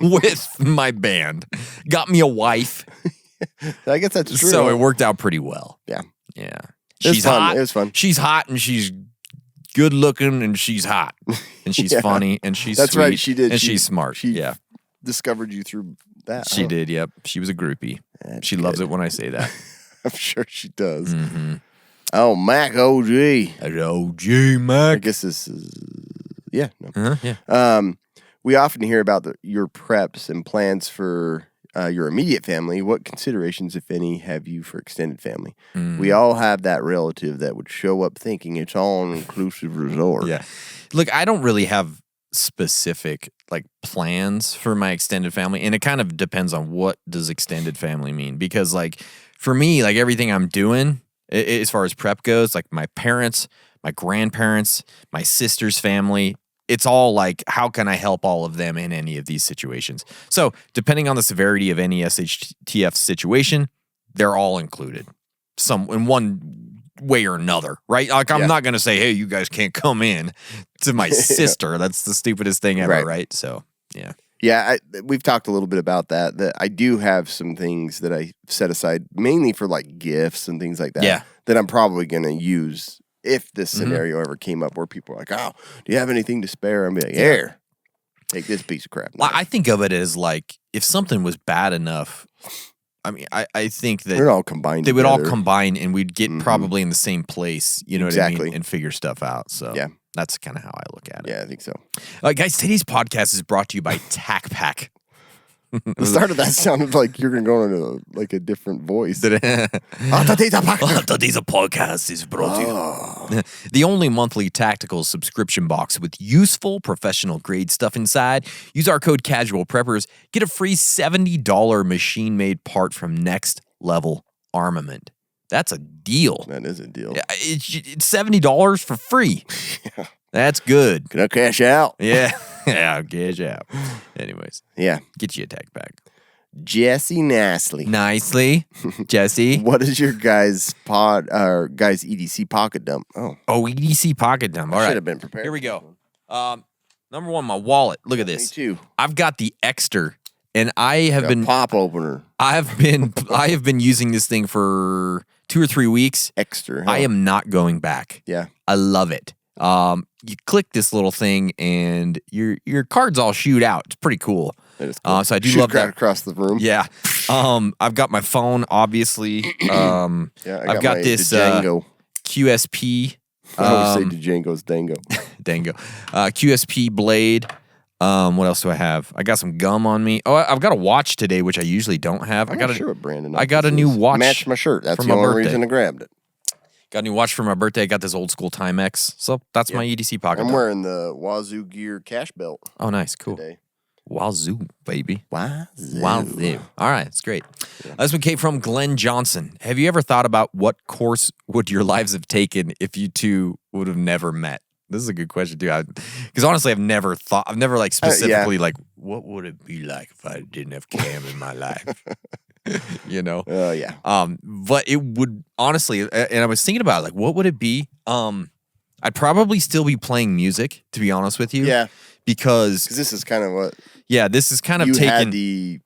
with my band. Got me a wife. I guess that's true. So it worked out pretty well. Yeah. Yeah. She's fun. It was fun. She's hot and she's good looking and she's hot. And she's funny and she's That's sweet. right. She did. And she's smart. She yeah. discovered you through that. She did, yep. She was a groupie. That's she loves it when I say that. I'm sure she does. Mm-hmm. Oh, Mac OG. OG Mac. I guess this is, yeah. No. Yeah. We often hear about your preps and plans for your immediate family. What considerations, if any, have you for extended family? We all have that relative that would show up thinking it's all an inclusive resort. Yeah. Look, I don't really have specific plans for my extended family, and it kind of depends on what does extended family mean, because for me, everything I'm doing as far as prep goes, my parents, my grandparents, my sister's family, it's all how can I help all of them in any of these situations? So depending on the severity of any SHTF situation, they're all included in one way or another, right? I'm not going to say, hey, you guys can't come in to my sister. That's the stupidest thing ever, right? So, yeah. Yeah, we've talked a little bit about that I do have some things that I set aside mainly for gifts and things like that that I'm probably going to use if this scenario ever came up where people are like, oh, do you have anything to spare? I'm like, here, take this piece of crap. Well, I think of it as if something was bad enough, I mean, I think that they're all combined. They would all combine and we'd get probably in the same place, you know what I mean? And figure stuff out. So that's kind of how I look at it. Yeah, I think so. Guys, today's podcast is brought to you by Tac Pack. The start of that sounded like you're going to go into a different voice. Today's podcast is brought to you. The only monthly tactical subscription box with useful professional grade stuff inside. Use our code CASUALPREPPERS. Get a free $70 machine-made part from Next Level Armament. That's a deal. That is a deal. It's $70 for free. Yeah. That's good. Can I cash out? Yeah. Yeah, cash out. Anyways. Yeah. Get you a Tac Pack. Jesse Nicely. Jesse. What is your guys' EDC pocket dump? Oh, EDC pocket dump. All right. Should have been prepared. Here we go. Number one, my wallet. Look at this. Me too. I've got the Exter, and I have been pop opener. I have been using this thing for 2 or 3 weeks. Extra. Huh? I am not going back. Yeah. I love it. You click this little thing and your cards all shoot out. It's pretty cool. Cool. So I do love that across the room. Yeah. I've got my phone, obviously. I've got this Django. QSP. I always say Django's Dango. Dango. QSP blade. What else do I have? I got some gum on me. Oh, I've got a watch today, which I usually don't have. I'm not sure what brand. I got a new watch. Matched my shirt. That's the only reason I grabbed it. Got a new watch for my birthday. I got this old school Timex. So that's my EDC pocket. I'm wearing the Wazoo Gear cash belt. Oh, nice. Cool. Today. Wazoo, baby. Wazoo. All right. It's great. This one came from Glenn Johnson. Have you ever thought about what course would your lives have taken if you two would have never met? This is a good question, too. Because honestly, I've never specifically what would it be like if I didn't have Cam in my life? You know? Yeah. But it would, honestly, and I was thinking about what would it be? I'd probably still be playing music, to be honest with you. Yeah. Because this is kind of what... Yeah, this is kind of you had the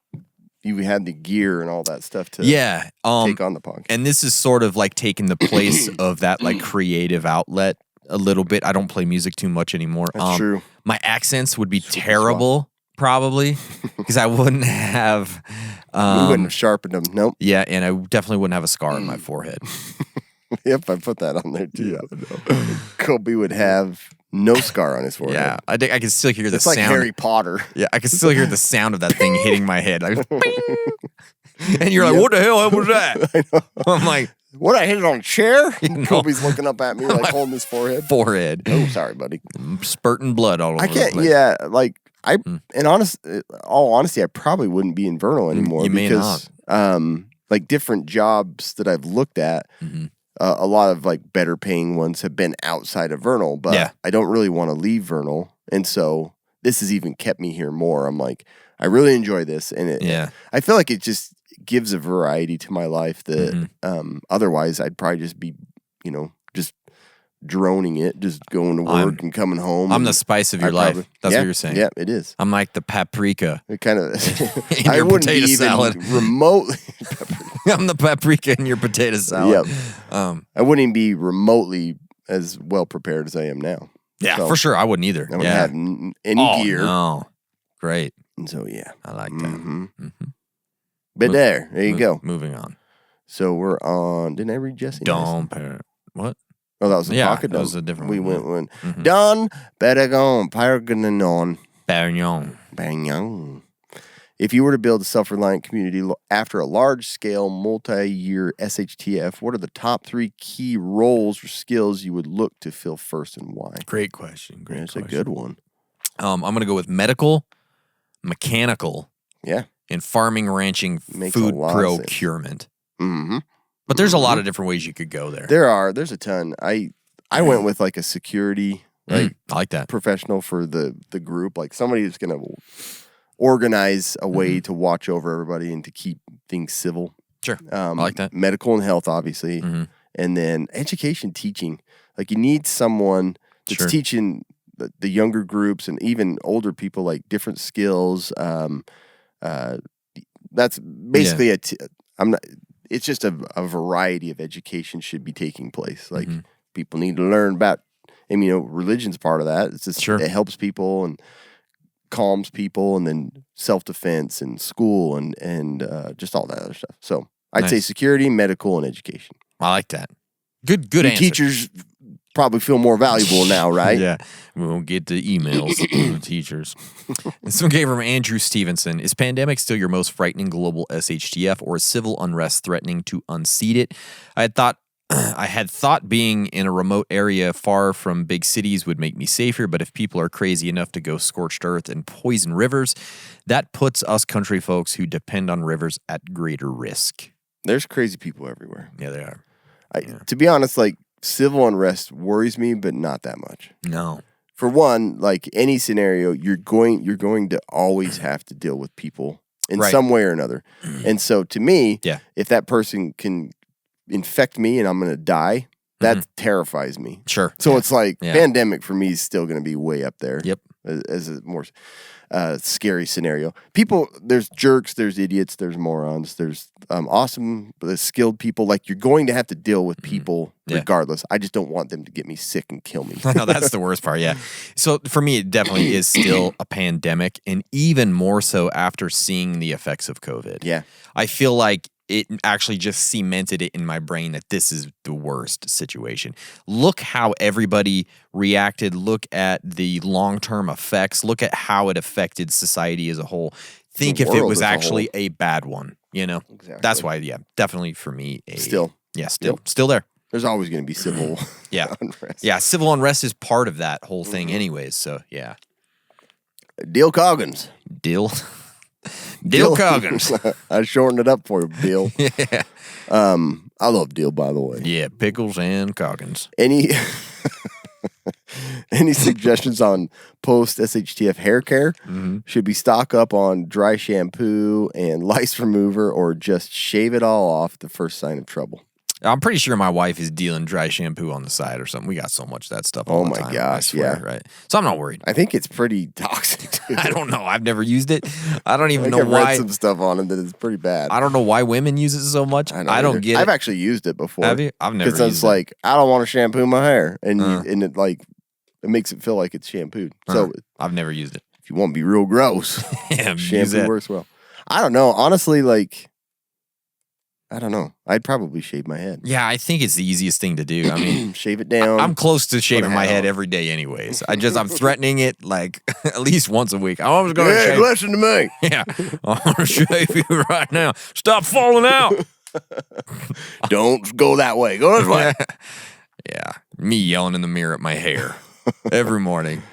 gear and all that stuff to take on the podcast. And this is sort of taking the place of that creative outlet a little bit. I don't play music too much anymore. That's true. My accents would be terrible, probably, because I wouldn't have... we wouldn't have sharpened them. Nope. Yeah, and I definitely wouldn't have a scar on my forehead. Yep, I put that on there too. Yeah, Kobe would have no scar on his forehead. Yeah, I can still hear the sound. It's like Harry Potter. Yeah, I can still hear the sound of that thing hitting my head. Bing! And you're like, what the hell was that? I know. I'm like, what, I hit it on a chair? Kobe's looking up at me holding his forehead. Oh, sorry, buddy. I'm spurting blood all over the place. Yeah, in all honesty, I probably wouldn't be in Vernal anymore. You may not. Different jobs that I've looked at, a lot of better paying ones have been outside of Vernal, but I don't really want to leave Vernal. And so this has even kept me here more. I'm like, I really enjoy this. And I feel like it just gives a variety to my life that otherwise I'd probably just be, just droning it, just going to work and coming home. I'm the spice of your life. That's what you're saying. Yeah, it is. I'm like the paprika. It kind of. In your potato salad. Remotely. I'm the paprika in your potato salad. Yep. I wouldn't even be remotely as well prepared as I am now. Yeah, for sure. I wouldn't either. I wouldn't have any gear. No. Great. And so, yeah. I like that. Mm-hmm. But there you go. Moving on. So we're on. Didn't I read Jesse? What? Oh, that was the pocket. That was a different one. We went Don Bedagon Paraganon Bagnon. If you were to build a self-reliant community after a large-scale, multi-year SHTF, what are the top 3 key roles or skills you would look to fill first, and why? Great question. That's a good one. I'm going to go with medical, mechanical, and farming, ranching, food procurement. Mm-hmm. But there's a lot of different ways you could go there. There's a ton. I went with like a security, I like that, professional for the group, like somebody who's going to organize a way to watch over everybody and to keep things civil. Sure. I like that. Medical and health, obviously. And then education, teaching. Like you need someone that's teaching the younger groups and even older people like different skills. That's basically it's just a variety of education should be taking place. Like people need to learn about, religion's part of that. It's just, it helps people and calms people, and then self-defense and school and just all that other stuff. So I'd say security, medical, and education. I like that. Good answer. Teachers probably feel more valuable now, right? Yeah. We won't get the emails from teachers. This one came from Andrew Stevenson. Is pandemic still your most frightening global SHTF, or is civil unrest threatening to unseat it? I had thought being in a remote area far from big cities would make me safer, but if people are crazy enough to go scorched earth and poison rivers, that puts us country folks who depend on rivers at greater risk. There's crazy people everywhere. Yeah, they are. To be honest, like civil unrest worries me, but not that much. No. For one, like any scenario, you're going to always have to deal with people in some way or another. And so to me, if that person can infect me and I'm going to die, that terrifies me. Sure. So it's like pandemic for me is still going to be way up there. Yep. As a more scary scenario. People, there's jerks, there's idiots, there's morons, there's awesome, skilled people. Like you're going to have to deal with people regardless. I just don't want them to get me sick and kill me. No, that's the worst part. Yeah. So for me, it definitely is still a pandemic, and even more so after seeing the effects of COVID. Yeah. I feel like it actually just cemented it in my brain that this is the worst situation. Look how everybody reacted. Look at the long-term effects. Look at how it affected society as a whole. Think if it was actually a bad one, Exactly. That's why, definitely for me. Still there. There's always going to be civil unrest. Yeah, civil unrest is part of that whole thing anyways, so yeah. Dill Coggins. Dill Coggins. I shortened it up for you, Dill. Yeah. I love Dill, by the way. Yeah, pickles and Coggins. Any suggestions on post-SHTF hair care? Should we stock up on dry shampoo and lice remover, or just shave it all off the first sign of trouble? I'm pretty sure my wife is dealing dry shampoo on the side or something. We got so much of that stuff all the time. Oh, my gosh, right? So I'm not worried. I think it's pretty toxic, too. I don't know. I've never used it. I don't even know I've why. read some stuff on it that it's pretty bad. I don't know why women use it so much. I don't get it. I've actually used it before. Have you? I've never used it. Because it's like, I don't want to shampoo my hair. And it like, it makes it feel like it's shampooed. So I've never used it. If you want to be real gross, yeah, shampoo works well. I don't know. Honestly, like, I don't know. I'd probably shave my head. Yeah, I think it's the easiest thing to do. I mean, shave it down. I'm close to shaving my head every day anyways. I'm threatening it like at least once a week. I'm always going to shave. Listen to me. Yeah. I'm going to shave you right now. Stop falling out. Don't go that way. Go this way. Yeah. Me yelling in the mirror at my hair every morning.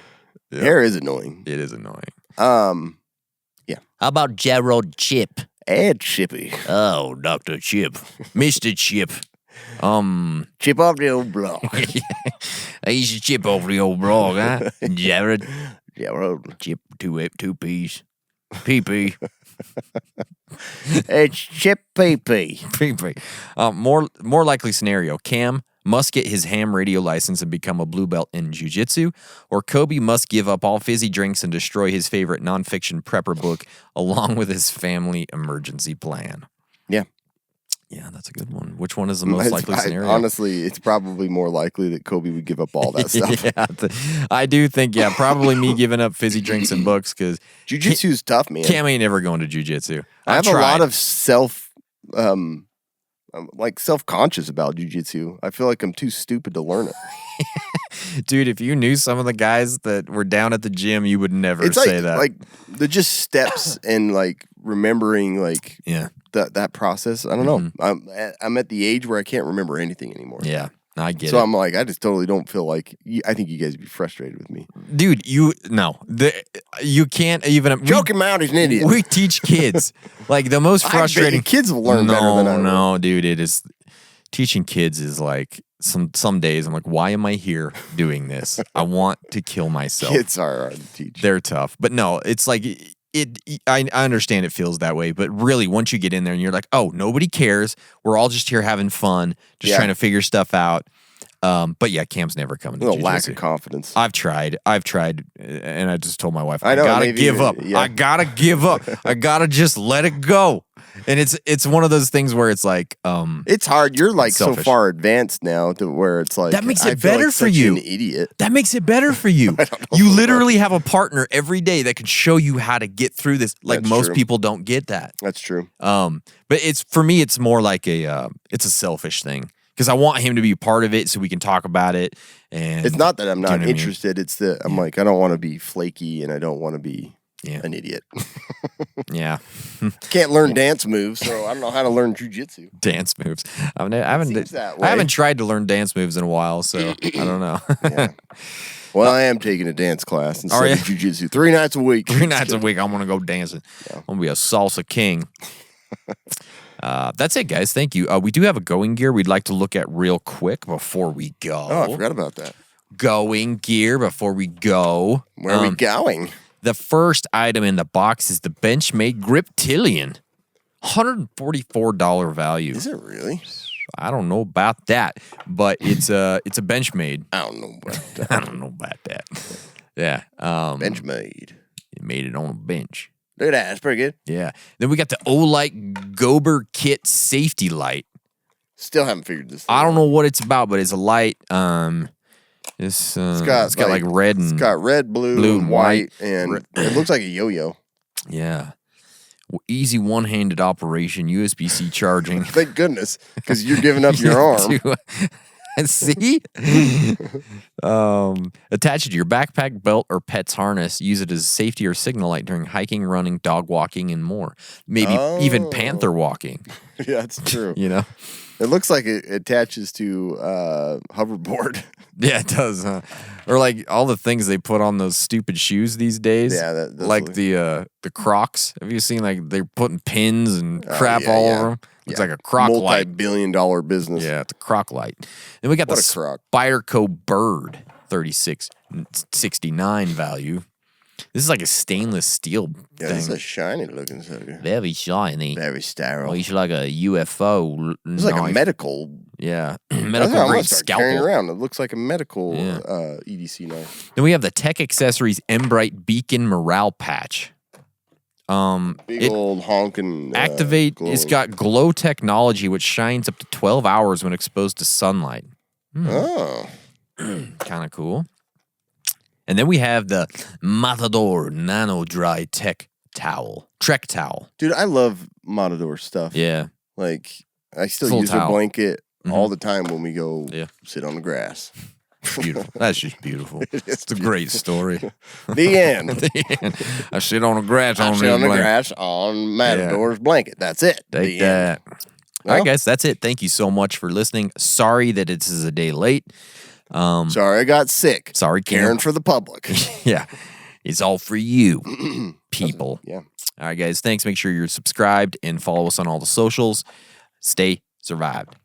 Yeah. Hair is annoying. It is annoying. Yeah. How about Gerald Chip? Add Chippy. Oh, Dr. Chip. Mr. Chip. Chip off the old block. I used to chip off the old block, huh? Jared. Chip, two P's. PP. It's Chip PP. PP. More likely scenario. Cam, must get his ham radio license and become a blue belt in jiu-jitsu, or Kobe must give up all fizzy drinks and destroy his favorite nonfiction prepper book along with his family emergency plan. Yeah. Yeah, that's a good one. Which one is the most likely scenario? Honestly, it's probably more likely that Kobe would give up all that stuff. I do think, probably me giving up fizzy drinks and books because jiu-jitsu's tough, man. Cam ain't never going to jiu-jitsu. I have a lot of self-conscious about jiu-jitsu. I feel like I'm too stupid to learn it. Dude, if you knew some of the guys that were down at the gym, you would never say that. Like they're just steps and like remembering that process. I don't know. I'm at the age where I can't remember anything anymore. Yeah. I get it. So I'm like, I just totally don't feel like. I think you guys would be frustrated with me, dude. You can't even joke him out. He's an idiot. We teach kids like the most frustrating. Kids will learn better than I will. No, dude. It is teaching kids is like some days I'm like, why am I here doing this? I want to kill myself. Kids are hard to teach. They're tough, but no, it's like. I understand it feels that way, but really, once you get in there and you're like, oh, nobody cares. We're all just here having fun, just trying to figure stuff out. But yeah, Cam's never coming to jiu-jitsu. Lack of confidence. I've tried, and I just told my wife, I gotta give up. Yeah. I gotta give up. I gotta just let it go. And it's one of those things where it's like, it's hard. You're like selfish. So far advanced now to where it's like that makes it better for you. An idiot. That makes it better for you. You literally have a partner every day that can show you how to get through this. Like most people don't get that. That's true. But it's for me, it's more like it's a selfish thing. Because I want him to be a part of it so we can talk about it. And it's not that I'm not interested. It's that I'm like, I don't want to be flaky and I don't want to be an idiot. Yeah. Can't learn dance moves, so I don't know how to learn jiu-jitsu. Dance moves. I haven't tried to learn dance moves in a while, so I don't know. Yeah. Well, I am taking a dance class instead of jiu-jitsu 3 nights a week. 3 nights a week, I'm going to go dancing. Yeah. I'm going to be a salsa king. That's it, guys. Thank you. We do have a going gear we'd like to look at real quick before we go. Oh, I forgot about that. Going gear before we go. Where are we going? The first item in the box is the Benchmade Griptilian. $144 value. Is it really? I don't know about that, but it's a Benchmade. I don't know about that. I don't know about that. Yeah. Benchmade. You made it on a bench. Look at that. That's pretty good. Yeah. Then we got the Olight Gober Kit Safety Light. Still haven't figured this out. I don't know what it's about, but it's a light. It's got like red and it's got red, blue and white, and it looks like a yo-yo. Yeah. Easy one-handed operation, USB-C charging. Thank goodness, because you're giving up your arm. See? Attach it to your backpack, belt, or pet's harness. Use it as a safety or signal light during hiking, running, dog walking, and more. Maybe even panther walking. Yeah, that's true. You know? It looks like it attaches to hoverboard. Yeah, it does, huh? Or like all the things they put on those stupid shoes these days. Yeah, like the Crocs. Have you seen like they're putting pins and crap all over them? It's like a croc light. Multi-billion-dollar business. Yeah, it's a croc light. Then we got the Spyderco Bird, $36.69 value. This is like a stainless steel thing. This is a shiny looking sucker. Very shiny. Very sterile. It's like a UFO. It's like a medical. Yeah, medical grade scalpel. Carrying around. It looks like a medical EDC knife. Then we have the Tech Accessories Embrite Beacon Morale Patch. Big old honking. Activate. Glow. It's got glow technology, which shines up to 12 hours when exposed to sunlight. Oh, kind of cool. And then we have the Matador Nano Dry Trek Towel. Dude, I love Matador stuff. Yeah. Like, I still use a blanket all the time when we go sit on the grass. Beautiful. That's just beautiful. It's a great story. The end. The end. I sit on the grass on the grass on Matador's blanket. That's it. Take that. All right, guys, that's it. Thank you so much for listening. Sorry that it is a day late. Sorry I got sick. Sorry, caring for the public. Yeah. It's all for you, people. Yeah. All right, guys. Thanks. Make sure you're subscribed and follow us on all the socials. Stay survived.